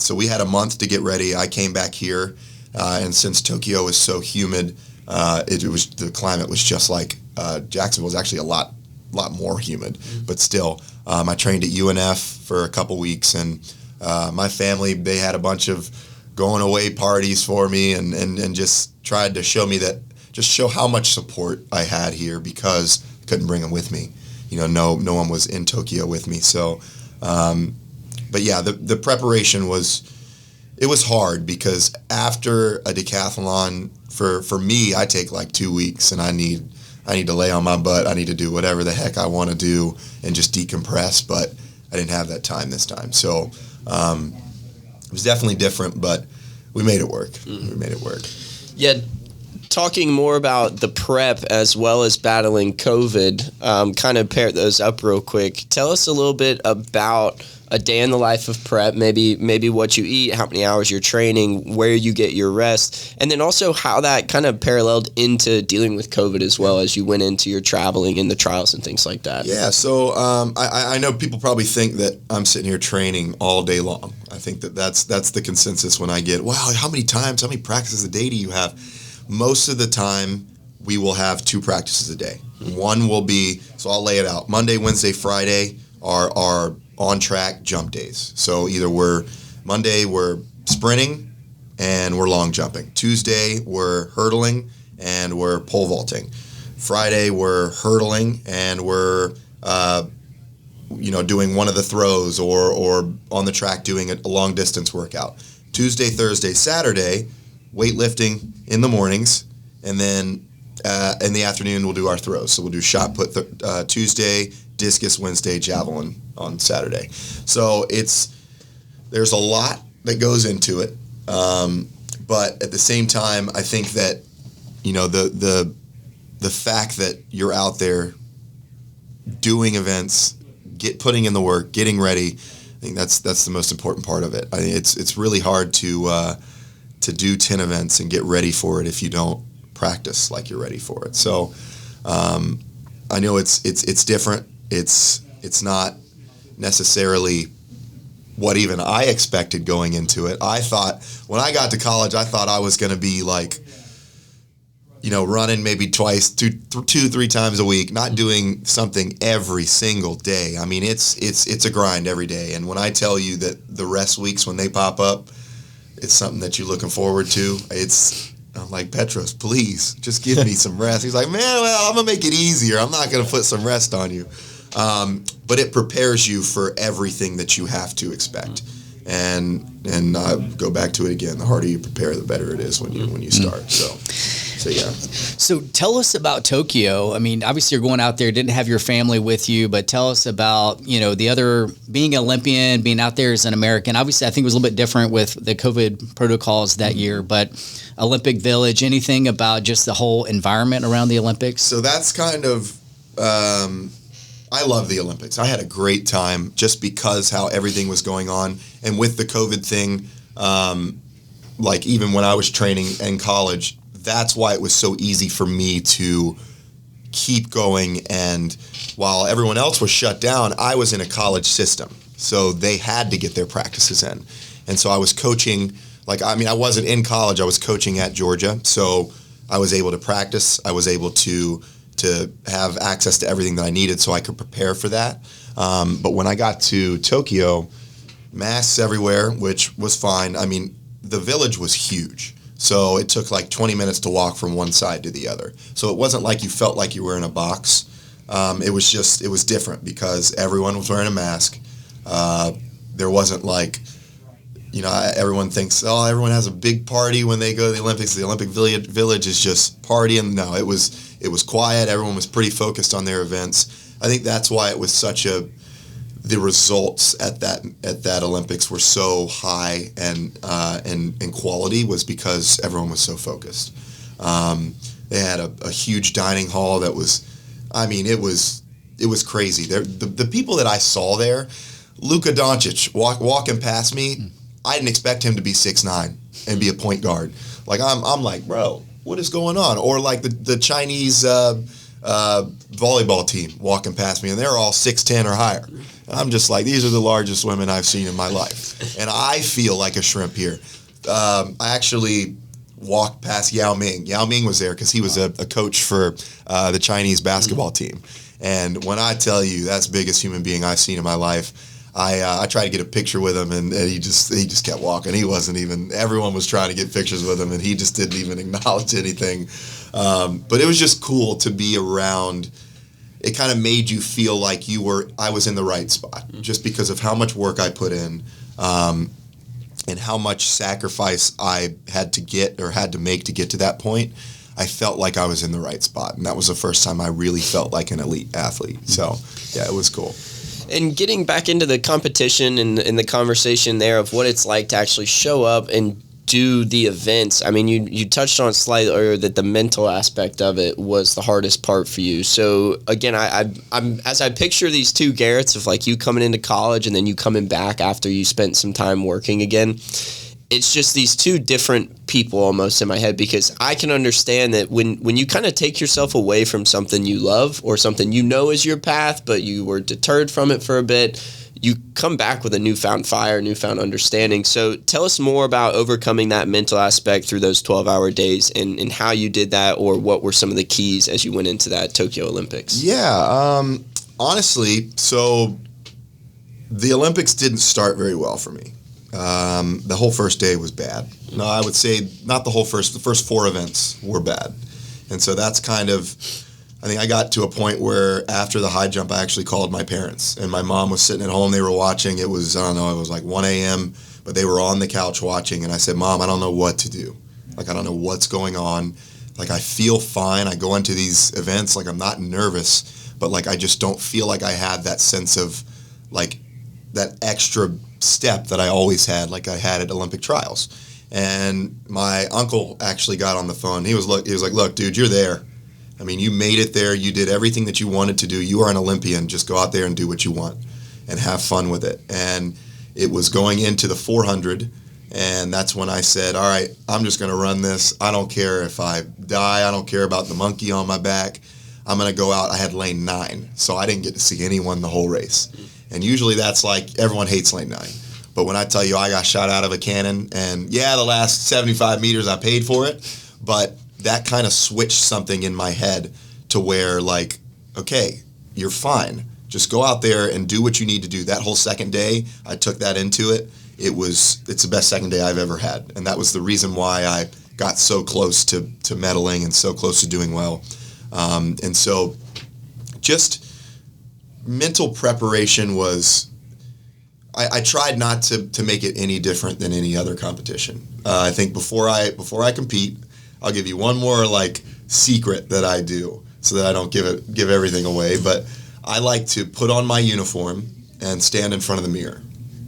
S1: So we had a month to get ready. I came back here, and since Tokyo is so humid, the climate was just like Jacksonville was actually a lot more humid. But still, I trained at UNF for a couple weeks, and my family, they had a bunch of going away parties for me, and just tried to show how much support I had here, because I couldn't bring them with me. No one was in Tokyo with me. So, but yeah, the preparation was hard, because after a decathlon, for me, I take like 2 weeks, and I need to lay on my butt. I need to do whatever the heck I want to do and just decompress. But I didn't have that time this time. So, it was definitely different, but we made it work. Mm-hmm. We made it work.
S3: Yeah, talking more about the prep as well as battling COVID, kind of pair those up real quick. Tell us a little bit about a day in the life of prep, maybe what you eat, how many hours you're training, where you get your rest, and then also how that kind of paralleled into dealing with COVID as well as you went into your traveling and the trials and things like that.
S1: Yeah, so I know people probably think that I'm sitting here training all day long. I think that's the consensus when I get, wow, how many practices a day do you have? Most of the time, we will have 2 practices a day. One will be, so I'll lay it out, Monday, Wednesday, Friday are on-track jump days. So either Monday we're sprinting and we're long jumping. Tuesday we're hurdling and we're pole vaulting. Friday we're hurdling and we're doing one of the throws or on the track doing a long distance workout. Tuesday, Thursday, Saturday, weightlifting in the mornings, and then in the afternoon we'll do our throws. So we'll do shot put Tuesday, discus Wednesday, javelin on Saturday. So there's a lot that goes into it, but at the same time, I think that the fact that you're out there doing events, putting in the work, getting ready, I think that's the most important part of it. I think it's really hard to do 10 events and get ready for it if you don't practice like you're ready for it. So I know it's different. It's not necessarily what even I expected going into it. I thought when I got to college, I thought I was going to be like, running maybe twice, 2-3 times a week, not doing something every single day. I mean, it's a grind every day. And when I tell you that the rest weeks when they pop up, it's something that you're looking forward to. I'm like, Petros, please just give me some rest. He's like, man, well, I'm gonna make it easier. I'm not gonna put some rest on you. But it prepares you for everything that you have to expect. And I go back to it again. The harder you prepare, the better it is when you start. So, yeah.
S4: So tell us about Tokyo. I mean, obviously you're going out there, didn't have your family with you, but tell us about, the other, being an Olympian, being out there as an American. Obviously, I think it was a little bit different with the COVID protocols that year, but Olympic Village, anything about just the whole environment around the Olympics?
S1: So that's kind of, I love the Olympics. I had a great time just because how everything was going on. And with the COVID thing, like even when I was training in college, that's why it was so easy for me to keep going. And while everyone else was shut down, I was in a college system. So they had to get their practices in. And so I was coaching, I wasn't in college, I was coaching at Georgia. So I was able to practice. I was able to have access to everything that I needed so I could prepare for that. But when I got to Tokyo, masks everywhere, which was fine. I mean, the village was huge. So it took like 20 minutes to walk from one side to the other. So it wasn't like you felt like you were in a box. It was different because everyone was wearing a mask. There wasn't like, everyone thinks, everyone has a big party when they go to the Olympics. The Olympic Village is just partying. No, it was quiet. Everyone was pretty focused on their events. I think that's why it was the results at that Olympics were so high and quality was because everyone was so focused. They had a huge dining hall that was, it was crazy. The people that I saw there, Luka Doncic walking past me, I didn't expect him to be 6'9" and be a point guard. Like I'm like, bro, what is going on? Or like the Chinese volleyball team walking past me, and they're all 6'10" or higher. And I'm just like, these are the largest women I've seen in my life, and I feel like a shrimp here. I actually walked past Yao Ming. Yao Ming was there because he was a coach for the Chinese basketball team. And when I tell you that's the biggest human being I've seen in my life, I tried to get a picture with him, and he just kept walking. He wasn't even. Everyone was trying to get pictures with him, and he just didn't even acknowledge anything. But it was just cool to be around. It kind of made you feel like I was in the right spot, just because of how much work I put in, and how much sacrifice I had to make to get to that point. I felt like I was in the right spot, and that was the first time I really felt like an elite athlete. So, yeah, it was cool.
S3: And getting back into the competition and the conversation there of what it's like to actually show up and do the events. I mean, you touched on slightly earlier that the mental aspect of it was the hardest part for you. So again, I'm as I picture these two Garretts of like you coming into college and then you coming back after you spent some time working again. It's just these two different people almost in my head, because I can understand that when you kind of take yourself away from something you love or something you know is your path, but you were deterred from it for a bit, you come back with a newfound fire, newfound understanding. So tell us more about overcoming that mental aspect through those 12-hour days and how you did that, or what were some of the keys as you went into that Tokyo Olympics?
S1: Yeah, honestly, so the Olympics didn't start very well for me. The whole first day was bad. No, I would say not the first four events were bad. And so that's kind of, I think I got to a point where after the high jump, I actually called my parents, and my mom was sitting at home. They were watching. It was, it was like 1 a.m., but they were on the couch watching. And I said, Mom, I don't know what to do. Like, I don't know what's going on. Like, I feel fine. I go into these events, like, I'm not nervous, but like, I just don't feel like I had that sense of like that extra step that I always had, like I had at Olympic trials. And my uncle actually got on the phone. He was like, look, dude, you're there. I mean, you made it there. You did everything that you wanted to do. You are an Olympian. Just go out there and do what you want and have fun with it. And it was going into the 400. And that's when I said, all right, I'm just going to run this. I don't care if I die. I don't care about the monkey on my back. I'm going to go out. I had lane 9, so I didn't get to see anyone the whole race. And usually that's like, everyone hates lane 9. But when I tell you I got shot out of a cannon, and yeah, the last 75 meters I paid for it, but that kind of switched something in my head to where like, okay, you're fine. Just go out there and do what you need to do. That whole second day, I took that into it. It's the best second day I've ever had. And that was the reason why I got so close to medaling and so close to doing well. And so just mental preparation was, I tried not to make it any different than any other competition. I think before I compete, I'll give you one more like secret that I do so that I don't give everything away. But I like to put on my uniform and stand in front of the mirror.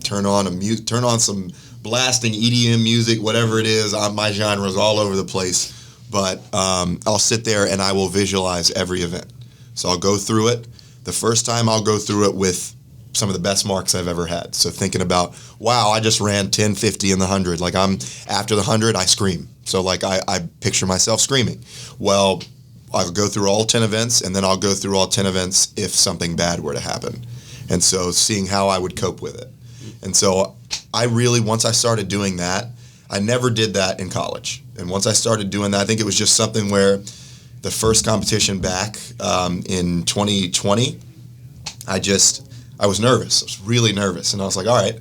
S1: Turn on some blasting EDM music, whatever it is. My genre is all over the place. But I'll sit there and I will visualize every event. So I'll go through it. The first time I'll go through it with some of the best marks I've ever had. So thinking about, wow, I just ran 10:50 in the 100. Like after the 100, I scream. So like I picture myself screaming. Well, I'll go through all 10 events, and then I'll go through all 10 events if something bad were to happen. And so seeing how I would cope with it. And so once I started doing that, I never did that in college. And once I started doing that, I think it was just something where the first competition back in 2020, I was nervous. I was really nervous. And I was like, all right,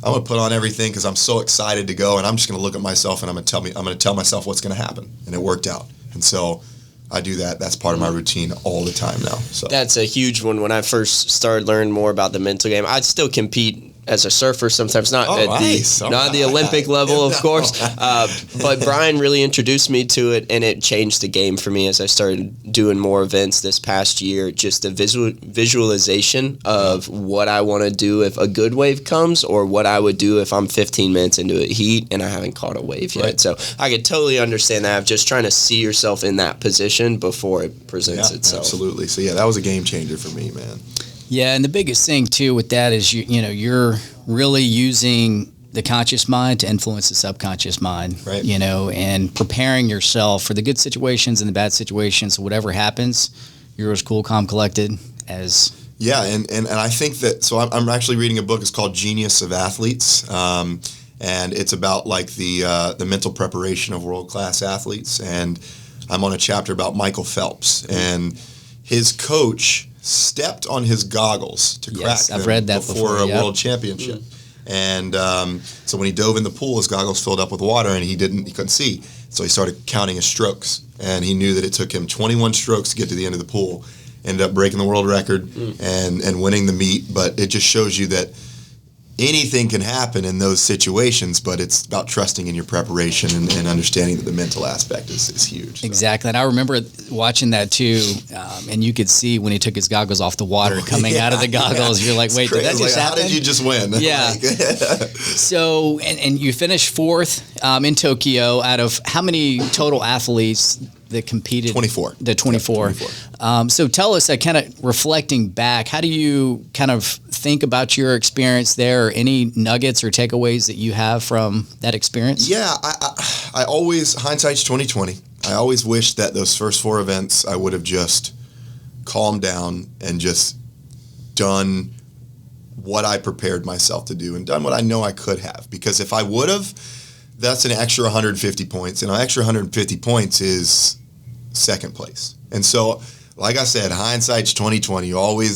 S1: I'm going to put on everything because I'm so excited to go, and I'm just going to look at myself and I'm going to tell myself what's going to happen. And it worked out. And so I do that. That's part of my routine all the time now. So
S3: that's a huge one. When I first started learning more about the mental game, I'd still compete as a surfer sometimes, not at the Olympic level, of course. But Brian really introduced me to it, and it changed the game for me as I started doing more events this past year. Just the visualization of what I want to do if a good wave comes, or what I would do if I'm 15 minutes into a heat and I haven't caught a wave yet. Right. So I could totally understand that, of just trying to see yourself in that position before it presents itself.
S1: Absolutely. So that was a game changer for me, man.
S4: Yeah, and the biggest thing too with that is you're really using the conscious mind to influence the subconscious mind,
S1: right?
S4: And preparing yourself for the good situations and the bad situations. So whatever happens, you're as cool, calm, collected as.
S1: Yeah, and I think that. So I'm actually reading a book. It's called Genius of Athletes, and it's about like the mental preparation of world-class athletes. And I'm on a chapter about Michael Phelps, and his coach stepped on his goggles to crack them
S4: I've read that
S1: before a world championship. And so when he dove in the pool, his goggles filled up with water, and he couldn't see. So he started counting his strokes, and he knew that it took him 21 strokes to get to the end of the pool. Ended up breaking the world record and winning the meet. But it just shows you that anything can happen in those situations, but it's about trusting in your preparation and understanding that the mental aspect is huge. So.
S4: Exactly. And I remember watching that too, and you could see when he took his goggles off the water coming out of the goggles, you're like, wait, did that just happen?
S1: How did you just win?
S4: Yeah. So, and you finished fourth in Tokyo out of how many total athletes that competed?
S1: 24.
S4: The 24.
S1: Yeah, 24.
S4: So tell us, kind of reflecting back, how do you kind of think about your experience there, or any nuggets or takeaways that you have from that experience?
S1: Yeah, I always, hindsight's 2020. I always wish that those first four events I would have just calmed down and just done what I prepared myself to do and done what I know I could have. Because if I would have, that's an extra 150 points. And an extra 150 points is second place. And so, like I said, hindsight's 2020.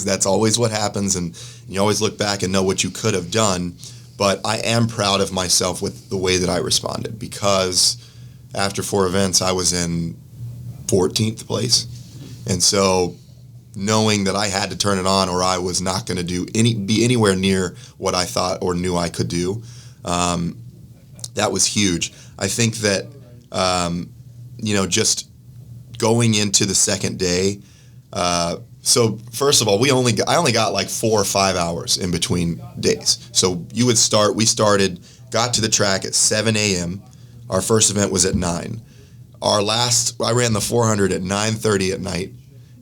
S1: That's always what happens, and you always look back and know what you could have done. But I am proud of myself with the way that I responded, because after four events, I was in 14th place. And so knowing that I had to turn it on, or I was not going to be anywhere near what I thought or knew I could do, that was huge. I think that, just going into the second day. So first of all, I only got like 4 or 5 hours in between days. So got to the track at 7 a.m. Our first event was at 9. I ran the 400 at 9:30 at night,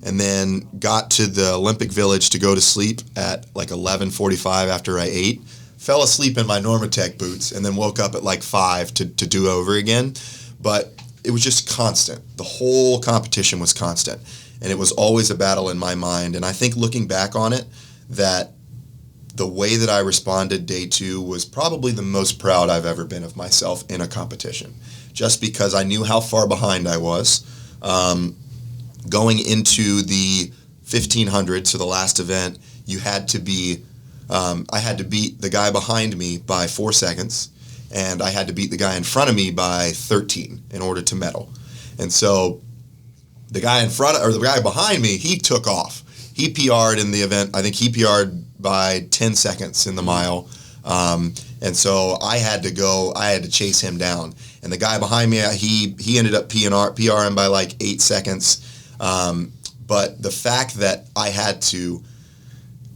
S1: and then got to the Olympic Village to go to sleep at like 11:45 after I ate. Fell asleep in my Normatec boots, and then woke up at like 5 to do over again. But it was just constant. The whole competition was constant. And it was always a battle in my mind. And I think looking back on it, that the way that I responded day 2 was probably the most proud I've ever been of myself in a competition. Just because I knew how far behind I was. Going into the 1500, so the last event, I had to beat the guy behind me by 4 seconds. And I had to beat the guy in front of me by 13 in order to medal. And so the guy behind me, he took off. He PR'd in the event. I think he PR'd by 10 seconds in the mile. And so I had to chase him down. And the guy behind me, he ended up PRing by like 8 seconds. But the fact that I had to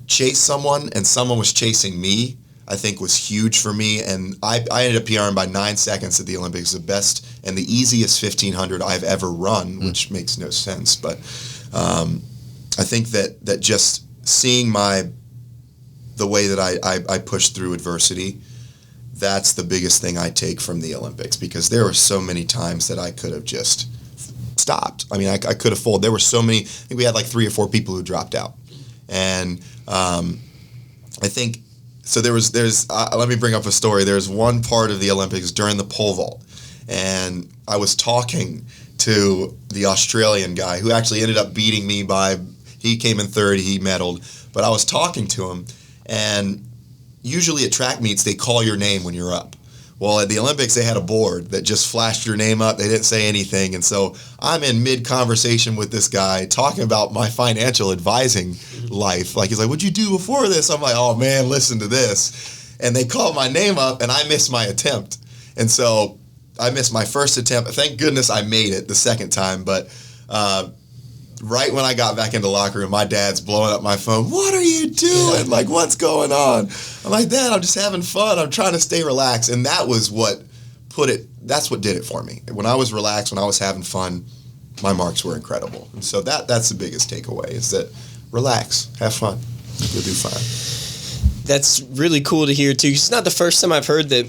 S1: chase someone and someone was chasing me, I think was huge for me. And I ended up PRing by 9 seconds at the Olympics, the best and the easiest 1500 I've ever run, which makes no sense. But I think that just seeing the way that I pushed through adversity, that's the biggest thing I take from the Olympics, because there were so many times that I could have just stopped. I mean, I could have folded. There were so many. I think we had like 3 or 4 people who dropped out, and I think so. There's let me bring up a story. There's one part of the Olympics during the pole vault, and I was talking to the Australian guy who actually ended up beating me by. He came in third. He medaled, but I was talking to him, and usually at track meets, they call your name when you're up. Well, at the Olympics, they had a board that just flashed your name up. They didn't say anything. And so I'm in mid-conversation with this guy talking about my financial advising life. Like, he's like, what'd you do before this? I'm like, oh, man, listen to this. And they called my name up, and I missed my attempt. And so I missed my first attempt. Thank goodness I made it the second time. But right when I got back into the locker room, my dad's blowing up my phone. What are you doing? Like, what's going on? I'm like, Dad, I'm just having fun. I'm trying to stay relaxed. And that was that's what did it for me. When I was relaxed, when I was having fun, my marks were incredible. And so that's the biggest takeaway, is that relax, have fun. You'll do fine.
S3: That's really cool to hear, too. It's not the first time I've heard that.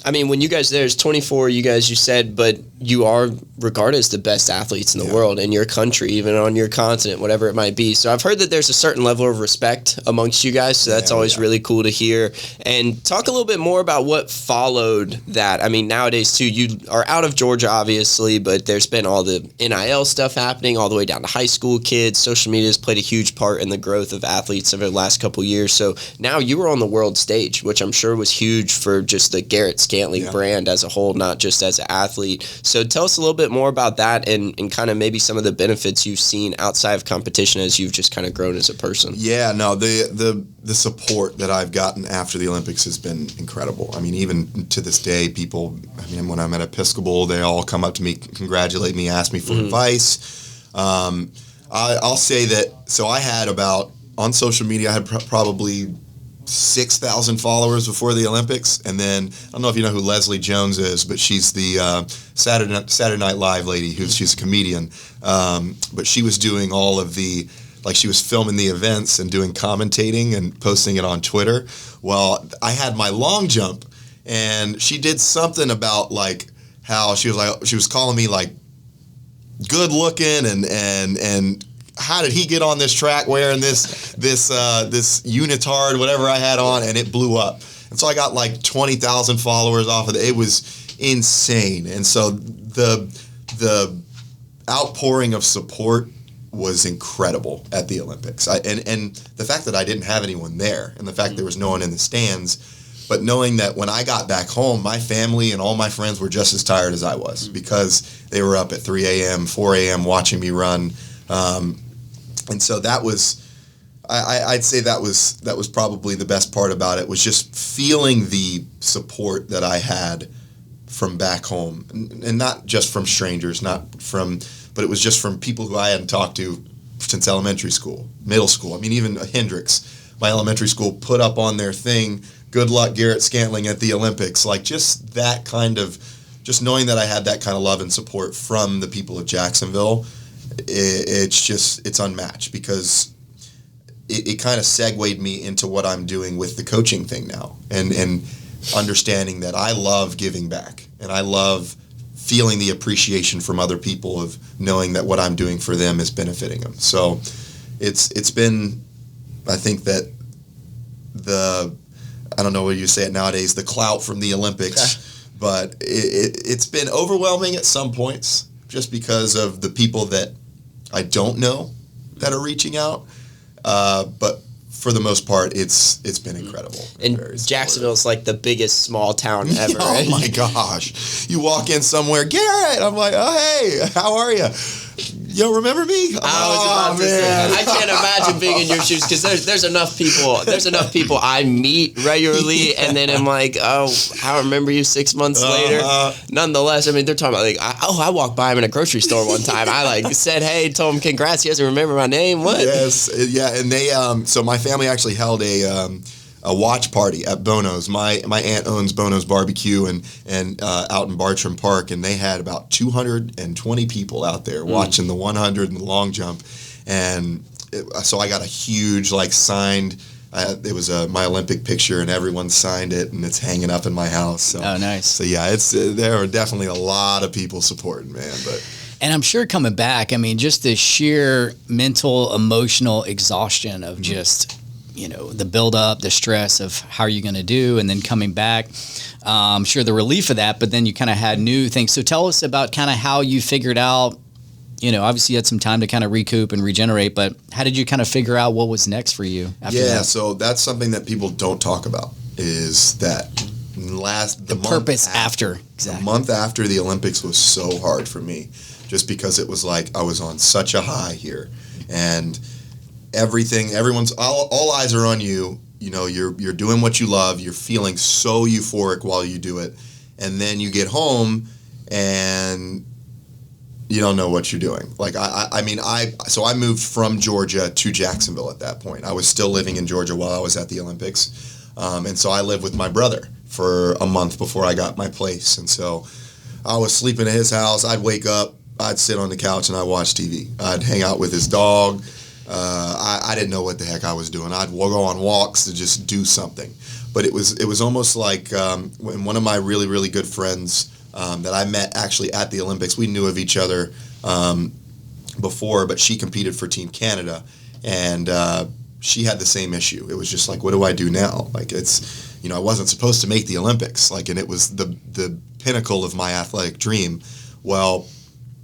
S3: I mean, when you guys, there's 24, you said, but you are regarded as the best athletes in the world, in your country, even on your continent, whatever it might be. So I've heard that there's a certain level of respect amongst you guys, so that's always really cool to hear. And talk a little bit more about what followed that. I mean, nowadays, too, you are out of Georgia, obviously, but there's been all the NIL stuff happening all the way down to high school kids. Social media has played a huge part in the growth of athletes over the last couple of years. So now you were on the world stage, which I'm sure was huge for just the Garrett Scantling brand as a whole, not just as an athlete. So tell us a little bit more about that and kind of maybe some of the benefits you've seen outside of competition as you've just kind of grown as a person.
S1: Yeah, no, the support that I've gotten after the Olympics has been incredible. I mean, even to this day, people, I mean, when I'm at Episcopal, they all come up to me, congratulate me, ask me for advice. I'll say that, so I had on social media, I had probably 6,000 followers before the Olympics, and then I don't know if you know who Leslie Jones is, but she's the Saturday Night Live lady. She's a comedian, but she was doing all of she was filming the events and doing commentating and posting it on Twitter. Well, I had my long jump, and she did something about like how she was calling me like good looking and how did he get on this track wearing this unitard, whatever I had on, and it blew up. And so I got like 20,000 followers off of it. It was insane. And so the outpouring of support was incredible at the Olympics. And the fact that I didn't have anyone there, and the fact there was no one in the stands, but knowing that when I got back home, my family and all my friends were just as tired as I was, because they were up at 3 a.m., 4 a.m. watching me run. And so that was, I'd say that was probably the best part about it, was just feeling the support that I had from back home, and not just from strangers, but it was just from people who I hadn't talked to since elementary school, middle school. I mean, even Hendrix, my elementary school, put up on their thing, good luck, Garrett Scantling at the Olympics. Like, just that kind of, just knowing that I had that kind of love and support from the people of Jacksonville, it's unmatched, because it kind of segued me into what I'm doing with the coaching thing now, and understanding that I love giving back, and I love feeling the appreciation from other people of knowing that what I'm doing for them is benefiting them. So it's been, I think that I don't know what you say it nowadays, the clout from the Olympics, but it's been overwhelming at some points, just because of the people that I don't know that are reaching out. But for the most part, it's been incredible.
S3: And Jacksonville's like the biggest small town ever.
S1: Oh my gosh. You walk in somewhere, Garrett, I'm like, oh, hey, how are you? You don't remember me?
S3: I was about to say, I can't imagine being in your shoes because there's enough people I meet regularly, and then I'm like, oh, I remember you 6 months later. Nonetheless, I mean, they're talking about like, I walked by him in a grocery store one time. I like said, hey, told him congrats. He doesn't remember my name. What?
S1: Yes, yeah, and they so my family actually held a watch party at Bono's. My aunt owns Bono's Barbecue and out in Bartram Park, and they had about 220 people out there watching the 100 and the long jump, and so I got a huge signed. It was my Olympic picture, and everyone signed it, and it's hanging up in my house. So,
S4: oh, nice.
S1: So yeah, there are definitely a lot of people supporting, man, but.
S4: And I'm sure coming back, I mean, just the sheer mental, emotional exhaustion of just, the buildup, the stress of how are you going to do, and then coming back, I'm sure the relief of that, but then you kind of had new things. So tell us about kind of how you figured out, obviously you had some time to kind of recoup and regenerate, but how did you kind of figure out what was next for you after that?
S1: So that's something that people don't talk about is that the
S4: purpose after. Exactly.
S1: The month after the Olympics was so hard for me. Just because it was like I was on such a high here, and all eyes are on you. You're doing what you love. You're feeling so euphoric while you do it, and then you get home and you don't know what you're doing. So I moved from Georgia to Jacksonville at that point. I was still living in Georgia while I was at the Olympics, and so I lived with my brother for a month before I got my place, and so I was sleeping at his house. I'd wake up. I'd sit on the couch and I'd watch TV. I'd hang out with his dog. I didn't know what the heck I was doing. I'd go on walks to just do something. But it was almost like when one of my really, really good friends that I met actually at the Olympics, we knew of each other before, but she competed for Team Canada, and she had the same issue. It was just like, what do I do now? I wasn't supposed to make the Olympics, and it was the pinnacle of my athletic dream. Well,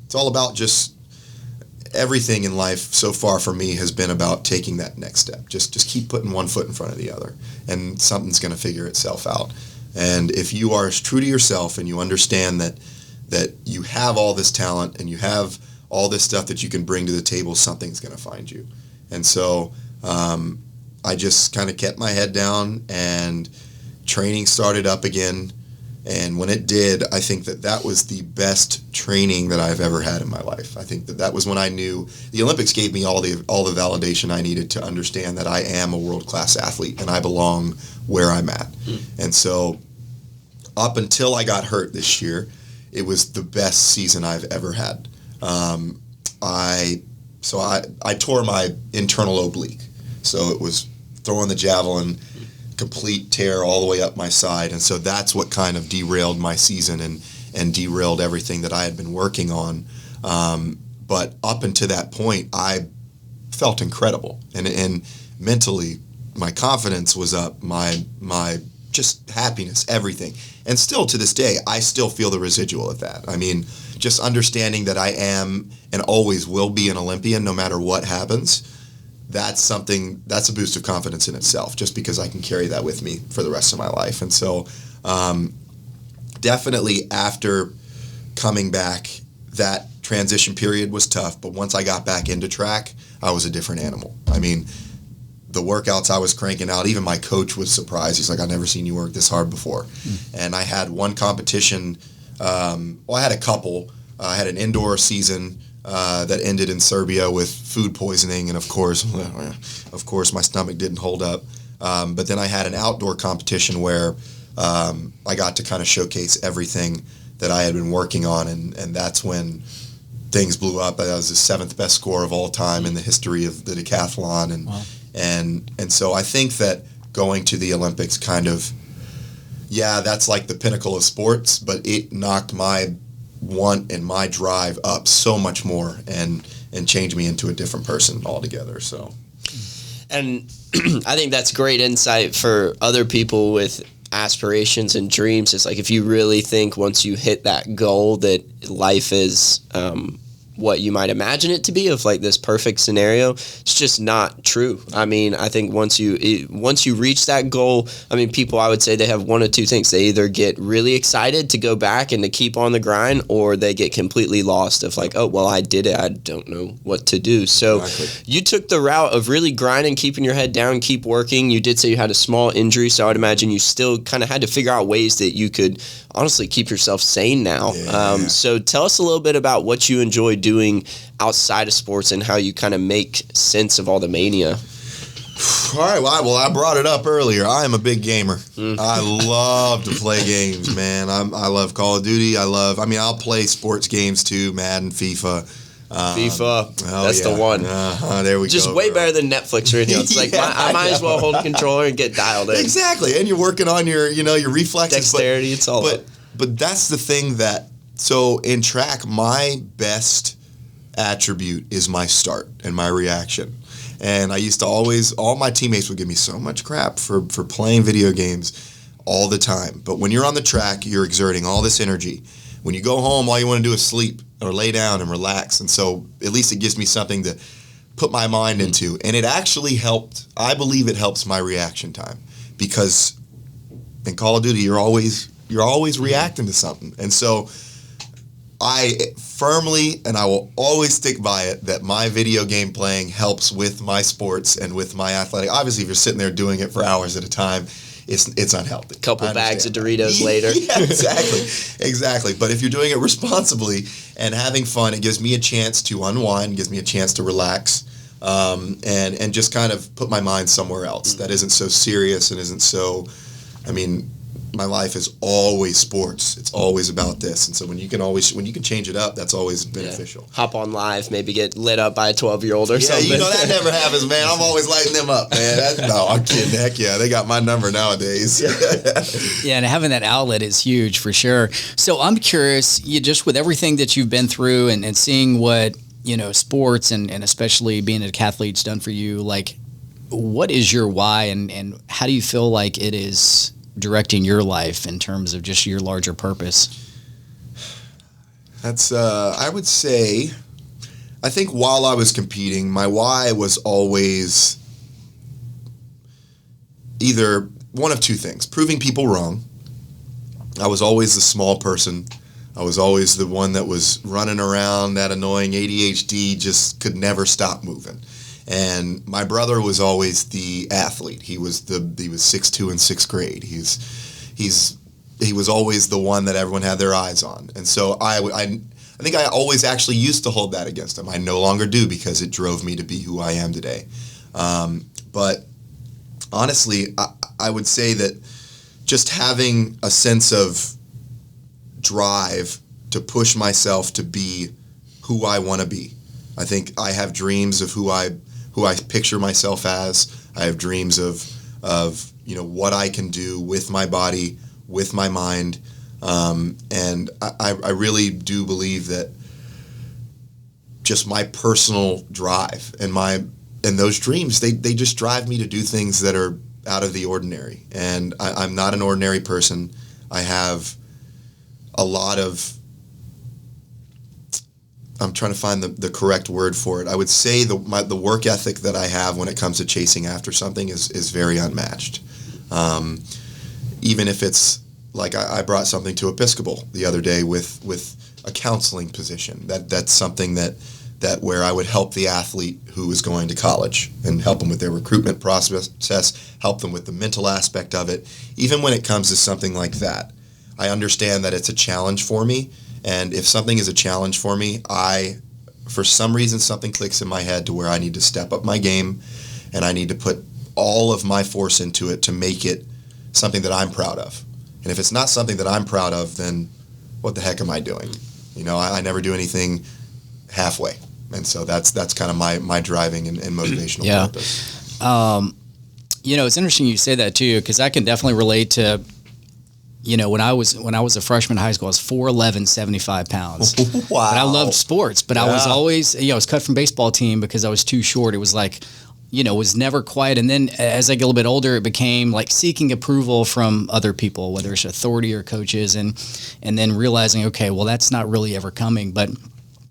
S1: it's all about just everything in life so far for me has been about taking that next step. Just keep putting one foot in front of the other, and something's going to figure itself out. And if you are as true to yourself and you understand that you have all this talent and you have all this stuff that you can bring to the table, something's going to find you. And so I just kind of kept my head down, and training started up again. And when it did, I think that was the best training that I've ever had in my life. I think that was when I knew the Olympics gave me all the validation I needed to understand that I am a world-class athlete and I belong where I'm at. And so up until I got hurt this year, it was the best season I've ever had. I tore my internal oblique. So it was throwing the javelin, complete tear all the way up my side, and so that's what kind of derailed my season and derailed everything that I had been working on. But up until that point, I felt incredible, and mentally, my confidence was up, my just happiness, everything, and still to this day, I still feel the residual of that. I mean, just understanding that I am and always will be an Olympian, no matter what happens. That's a boost of confidence in itself, just because I can carry that with me for the rest of my life. And so definitely after coming back, that transition period was tough. But once I got back into track, I was a different animal. I mean, the workouts I was cranking out, even my coach was surprised. He's like, I've never seen you work this hard before. And I had one competition. I had a couple. I had an indoor season that ended in Serbia with food poisoning, and of course my stomach didn't hold up. But then I had an outdoor competition where I got to kind of showcase everything that I had been working on, and that's when things blew up. That was the 7th best score of all time in the history of the decathlon, and wow. and so I think that going to the Olympics kind of, that's like the pinnacle of sports, but it knocked my want and my drive up so much more and changed me into a different person altogether. So,
S3: and I think that's great insight for other people with aspirations and dreams. It's like, if you really think once you hit that goal that life is what you might imagine it to be, of like this perfect scenario. It's just not true. I mean, I think once you reach that goal, I mean, people, I would say they have one of two things. They either get really excited to go back and to keep on the grind, or they get completely lost of like, oh, well, I did it. I don't know what to do. So you took the route of really grinding, keeping your head down, keep working. You did say you had a small injury, so I would imagine you still kind of had to figure out ways that you could honestly keep yourself sane now. So tell us a little bit about what you enjoy doing outside of sports and how you kind of make sense of all the mania.
S1: All right, well, I brought it up earlier. I am a big gamer. I love to play games, man. I love Call of Duty. I'll play sports games too, Madden, FIFA.
S3: That's the one.
S1: There we go.
S3: Just way better than Netflix right now. It's like I might as well hold a controller and get dialed in.
S1: Exactly, and you're working on your reflexes,
S3: dexterity. It's all up.
S1: But that's the thing so in track, my best attribute is my start and my reaction. And I used to all my teammates would give me so much crap for playing video games all the time. But when you're on the track, you're exerting all this energy. When you go home, all you want to do is sleep or lay down and relax. And so at least it gives me something to put my mind into. And it actually helped. I believe it helps my reaction time, because in Call of Duty, you're always reacting to something. And so I firmly, and I will always stick by it, that my video game playing helps with my sports and with my athletic. Obviously, if you're sitting there doing it for hours at a time, it's unhealthy.
S3: Couple bags of Doritos later.
S1: Yeah, exactly. But if you're doing it responsibly and having fun, it gives me a chance to unwind, gives me a chance to relax, and just kind of put my mind somewhere else that isn't so serious and isn't so, my life is always sports. It's always about this. And so when you can change it up, that's always beneficial.
S3: Hop on live, maybe get lit up by a 12-year-old or something.
S1: That never happens, man. I'm always lighting them up, man. No, I'm kidding. Heck yeah. They got my number nowadays.
S4: Yeah, and having that outlet is huge for sure. So I'm curious, just with everything that you've been through and seeing what, sports and especially being a decathlete's done for you, like, what is your why and how do you feel like it is directing your life in terms of just your larger purpose?
S1: That's, I would say, I think while I was competing, my why was always either one of two things: proving people wrong. I was always the small person. I was always the one that was running around, that annoying ADHD, just could never stop moving. And my brother was always the athlete. He was 6'2" in sixth grade. He was always the one that everyone had their eyes on. And so I think I always actually used to hold that against him. I no longer do, because it drove me to be who I am today. But honestly, I would say that just having a sense of drive to push myself to be who I want to be. I think I have dreams of who I picture myself as. I have dreams of what I can do with my body, with my mind, and I really do believe that just my personal drive and those dreams, they just drive me to do things that are out of the ordinary. And I'm not an ordinary person. I have a lot of, I'm trying to find the correct word for it. I would say the work ethic that I have when it comes to chasing after something is very unmatched. Even if it's like I brought something to Episcopal the other day with a counseling position. That's something that where I would help the athlete who is going to college and help them with their recruitment process, help them with the mental aspect of it. Even when it comes to something like that, I understand that it's a challenge for me. And if something is a challenge for me, for some reason, something clicks in my head to where I need to step up my game and I need to put all of my force into it to make it something that I'm proud of. And if it's not something that I'm proud of, then what the heck am I doing? I never do anything halfway. And so that's kind of my driving and motivational purpose.
S4: It's interesting you say that too, because I can definitely relate to, when I was a freshman in high school, I was 4'11", 75 pounds.
S1: Wow.
S4: And I loved sports, but I was always, I was cut from baseball team because I was too short. It was like, was never quite. And then as I get a little bit older, it became like seeking approval from other people, whether it's authority or coaches, and then realizing, okay, well, that's not really ever coming. But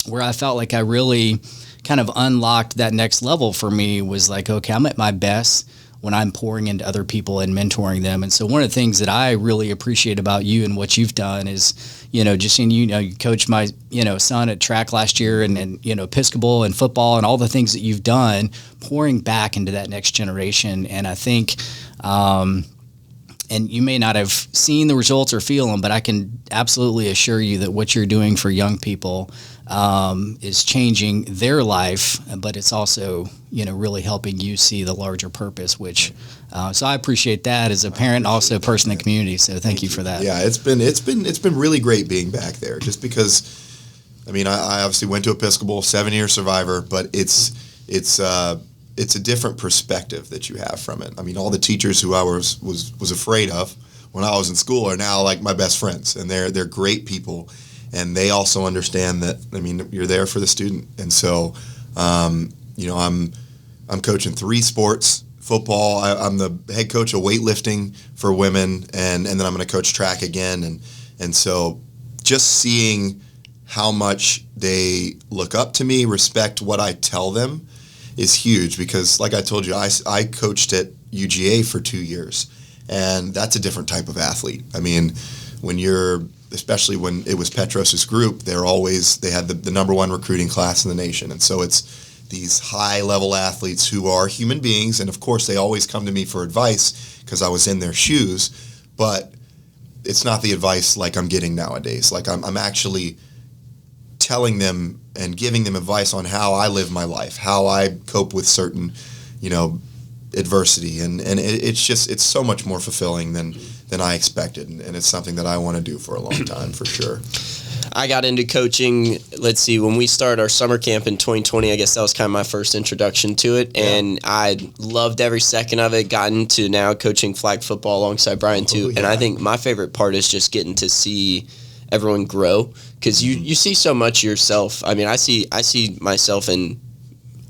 S4: where I felt like I really kind of unlocked that next level for me was like, okay, I'm at my best when I'm pouring into other people and mentoring them. And so one of the things that I really appreciate about you and what you've done is, just seeing, you coached my, son at track last year and Episcopal and football and all the things that you've done, pouring back into that next generation. And I think, and you may not have seen the results or feel them, but I can absolutely assure you that what you're doing for young people is changing their life, but it's also, really helping you see the larger purpose, which, so I appreciate that as a parent, also a person in the community. So thank you for that.
S1: Yeah, it's been really great being back there, just because, I obviously went to Episcopal, 7-year survivor, but it's a different perspective that you have from it. All the teachers who I was afraid of when I was in school are now like my best friends, and they're great people, and they also understand that, you're there for the student. And so, I'm coaching 3 sports, football. I'm the head coach of weightlifting for women, and then I'm going to coach track again. And so just seeing how much they look up to me, respect what I tell them, is huge, because like I told you, I coached at UGA for 2 years, and that's a different type of athlete. Especially when it was Petros's group, they had the number 1 recruiting class in the nation. And so it's these high level athletes who are human beings. And of course they always come to me for advice because I was in their shoes, but it's not the advice like I'm getting nowadays. Like I'm actually telling them and giving them advice on how I live my life, how I cope with certain, adversity. And it's so much more fulfilling than I expected. And it's something that I want to do for a long time, for sure.
S3: I got into coaching, let's see, when we started our summer camp in 2020, I guess that was kind of my first introduction to it. Yeah. And I loved every second of it, got into now coaching flag football alongside Brian too. Yeah. And I think my favorite part is just getting to see everyone grow, because you see so much yourself. I see myself in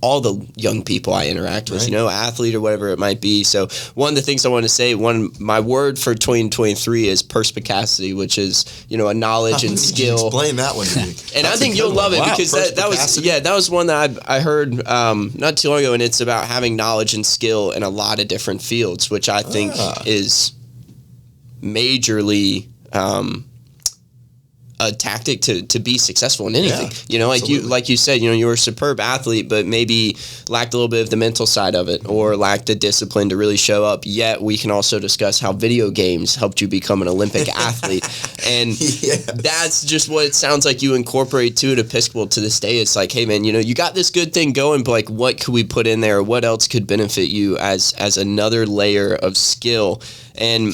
S3: all the young people I interact with, athlete or whatever it might be. So one of the things I want to say, my word for 2023 is perspicacity, which is, a knowledge and skill.
S1: Explain that one to me.
S3: And I think you'll love it, because that was one that I heard not too long ago, and it's about having knowledge and skill in a lot of different fields, which I think is majorly a tactic to be successful in anything. Yeah, like you said, you were a superb athlete, but maybe lacked a little bit of the mental side of it, or lacked the discipline to really show up. Yet we can also discuss how video games helped you become an Olympic athlete. And that's just what it sounds like you incorporate to it, Episcopal, to this day. It's like, hey man, you got this good thing going, but like, what could we put in there? What else could benefit you as another layer of skill? And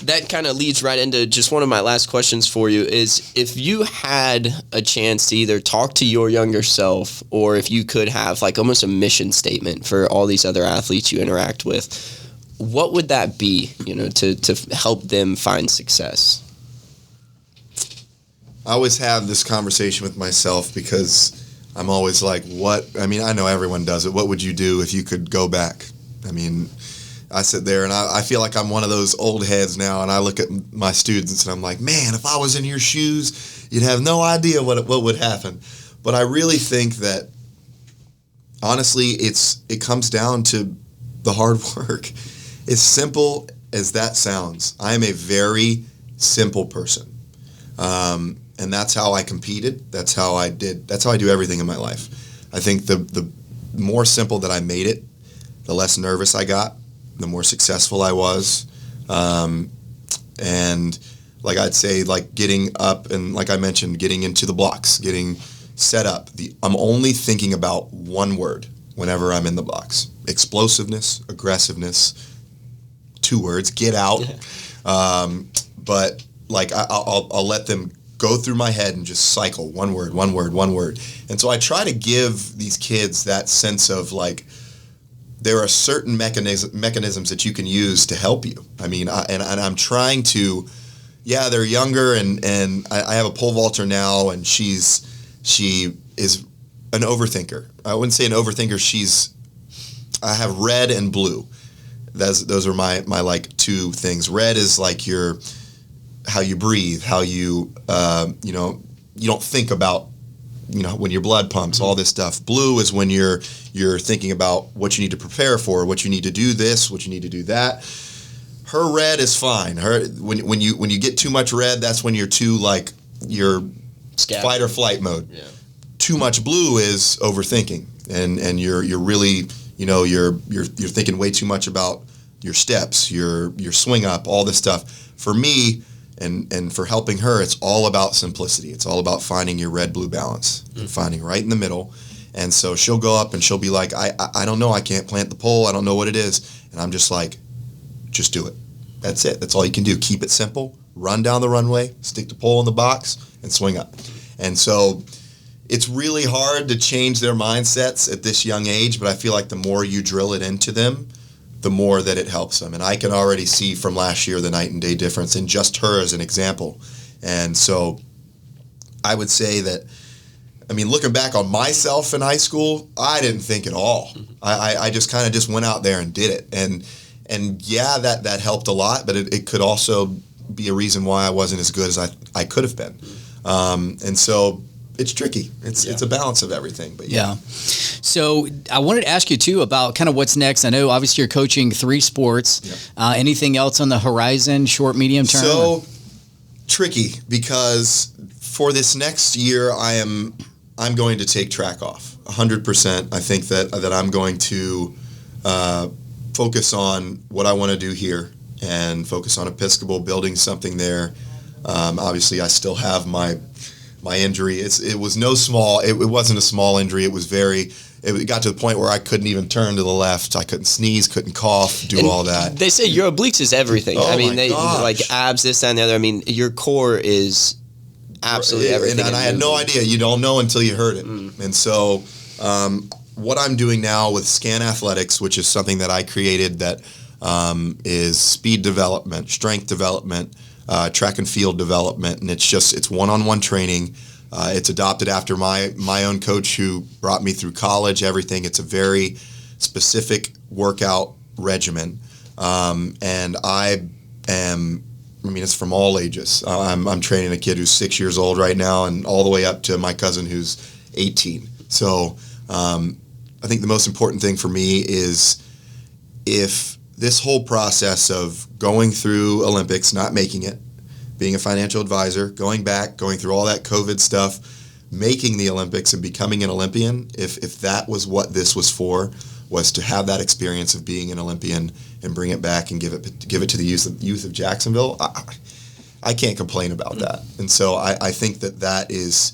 S3: that kind of leads right into just one of my last questions for you is, if you had a chance to either talk to your younger self, or if you could have like almost a mission statement for all these other athletes you interact with, what would that be, to help them find success?
S1: I always have this conversation with myself, because I'm always like, I know everyone does it. What would you do if you could go back? I sit there and I feel like I'm one of those old heads now, and I look at my students and I'm like, man, if I was in your shoes, you'd have no idea what would happen. But I really think that, honestly, it comes down to the hard work. As simple as that sounds, I am a very simple person. And that's how I competed. That's how I do everything in my life. I think the more simple that I made it, the less nervous I got, the more successful I was. And like I'd say, like getting up and, like I mentioned, getting into the blocks, getting set up. I'm only thinking about one word whenever I'm in the box: explosiveness, aggressiveness. 2 words: get out. But like I'll let them go through my head and just cycle one word. And so I try to give these kids that sense of like, there are certain mechanisms that you can use to help you. And I'm trying to, they're younger, and I have a pole vaulter now, and she is an overthinker. I wouldn't say an overthinker. I have red and blue. Those are my like 2 things. Red is like how you breathe, how you you don't think about, when your blood pumps, all this stuff. Blue is when you're thinking about what you need to prepare for, what you need to do this, what you need to do that. Her red is fine. When you get too much red, that's when you're too you're fight or flight mode. Yeah. Too much blue is overthinking, and you're really you're thinking way too much about your steps, your swing up, all this stuff. For me, and for helping her, it's all about simplicity. It's all about finding your red-blue balance and finding right in the middle. And so she'll go up and she'll be like, I don't know, I can't plant the pole, I don't know what it is. And I'm just like, just do it. That's it. That's all you can do. Keep it simple. Run down the runway, stick the pole in the box, and swing up. And so it's really hard to change their mindsets at this young age, but I feel like the more you drill it into them, the more that it helps them. And I can already see from last year the night and day difference in just her as an example. And so I would say that, looking back on myself in high school, I didn't think at all. I just kind of just went out there and did it. And yeah, that helped a lot, but it could also be a reason why I wasn't as good as I could have been. And so it's tricky. It's a balance of everything. But yeah.
S4: So I wanted to ask you too about kind of what's next. I know obviously you're coaching 3 sports. Yep. Anything else on the horizon, short, medium term?
S1: So tricky, because for this next year I'm going to take track off 100%. I think that I'm going to focus on what I want to do here and focus on Episcopal, building something there. Obviously I still have my injury. It wasn't a small injury. It got to the point where I couldn't even turn to the left. I couldn't sneeze, couldn't cough, all that.
S3: They say your obliques is everything.
S1: Oh,
S3: they like abs, this, that, and the other. Your core is absolutely everything.
S1: And I had no idea. You don't know until you heard it. And so what I'm doing now with Scan Athletics, which is something that I created that is speed development, strength development, track and field development, and it's one-on-one training. It's adopted after my own coach who brought me through college, everything. It's a very specific workout regimen. And it's from all ages. I'm training a kid who's 6 years old right now and all the way up to my cousin who's 18. So I think the most important thing for me is if this whole process of going through Olympics, not making it, being a financial advisor, going through all that COVID stuff, making the Olympics and becoming an Olympian, if that was what this was for, was to have that experience of being an Olympian and bring it back and give it to the youth of Jacksonville, I can't complain about that. And so I think that is,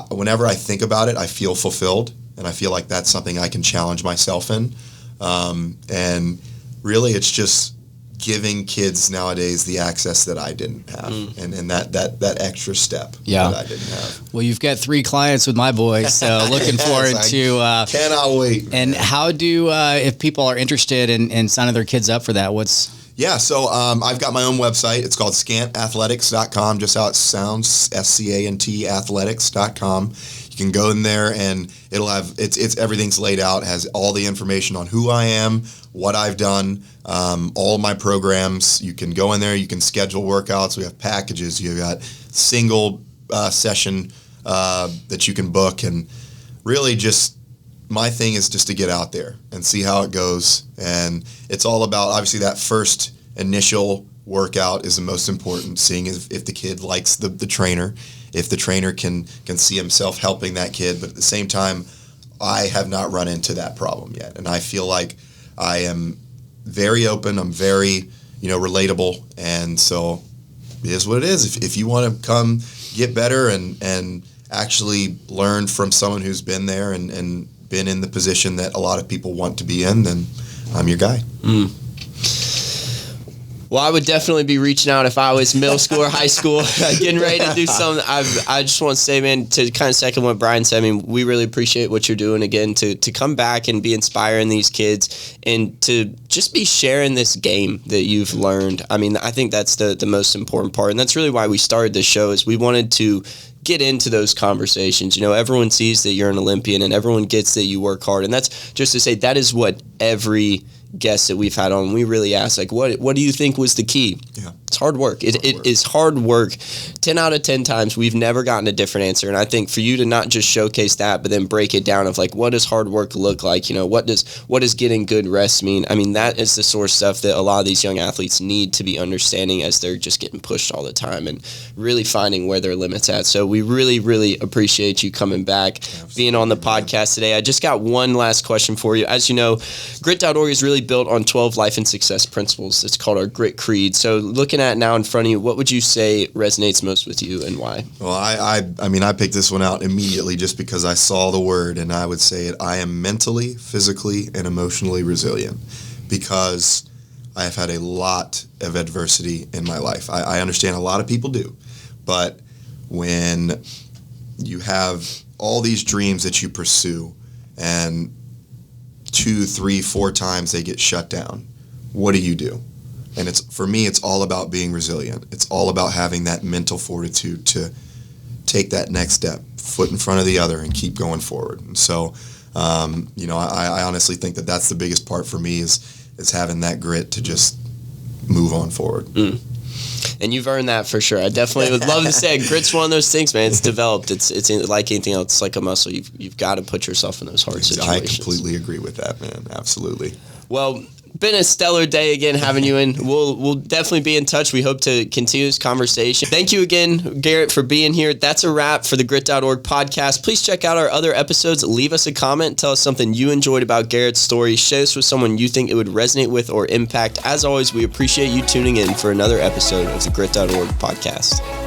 S1: whenever I think about it, I feel fulfilled, and I feel like that's something I can challenge myself in. And really, it's just giving kids nowadays the access that I didn't have, and that extra step that I didn't have.
S4: Well, you've got 3 clients with my boys, so looking forward to.
S1: Cannot wait.
S4: Man. And how do if people are interested in signing their kids up for that?
S1: So I've got my own website. It's called scantathletics.com, just how it sounds, SCANT athletics.com. You can go in there and it'll have it's everything's laid out, has all the information on who I am, what I've done, all my programs. You can go in there, you can schedule workouts. We have packages. You've got single session that you can book, and really just my thing is just to get out there and see how it goes. And it's all about, obviously, that first initial workout is the most important, seeing if the kid likes the trainer, if the trainer can see himself helping that kid. But at the same time, I have not run into that problem yet. And I feel like I am very open. I'm very, relatable. And so it is what it is. If you want to come get better and actually learn from someone who's been there and been in the position that a lot of people want to be in, then I'm your guy.
S3: Well, I would definitely be reaching out if I was middle school or high school, getting ready to do something. I just want to say, man, to kind of second what Brian said, we really appreciate what you're doing, again, to come back and be inspiring these kids and to just be sharing this game that you've learned. I think that's the most important part, and that's really why we started this show, is we wanted to get into those conversations. Everyone sees that you're an Olympian and everyone gets that you work hard, and that's just to say that is what every guest that we've had on, we really ask, what do you think was the key?
S1: Yeah.
S3: It's hard work. It is hard work. 10 out of 10 times we've never gotten a different answer. And I think for you to not just showcase that, but then break it down of like, what does hard work look like? You know, what does getting good rest mean? I mean, that is the sort of stuff that a lot of these young athletes need to be understanding as they're just getting pushed all the time and really finding where their limits at. So we really, really appreciate you coming back, being on the podcast today. I just got one last question for you. As you know, Grit.org is really built on 12 life and success principles. It's called our Grit Creed. So looking at it now in front of you, what would you say resonates most with you and why?
S1: Well, I mean, I picked this one out immediately just because I saw the word, and I would say it. I am mentally, physically, and emotionally resilient because I have had a lot of adversity in my life. I understand a lot of people do, but when you have all these dreams that you pursue and 2, 3, 4 times they get shut down, what do? And for me, it's all about being resilient. It's all about having that mental fortitude to take that next step, foot in front of the other, and keep going forward. And so, I honestly think that that's the biggest part for me is having that grit to just move on forward.
S3: And you've earned that for sure. I definitely would love to say grit's one of those things, man. It's developed. It's like anything else. It's like a muscle. You've got to put yourself in those hard situations.
S1: I completely agree with that, man. Absolutely.
S3: Well, been a stellar day again having you in. We'll definitely be in touch. We hope to continue this conversation. Thank you again, Garrett, for being here. That's a wrap for the Grit.org podcast. Please check out our other episodes. Leave us a comment. Tell us something you enjoyed about Garrett's story. Share this with someone you think it would resonate with or impact. As always, we appreciate you tuning in for another episode of the Grit.org podcast.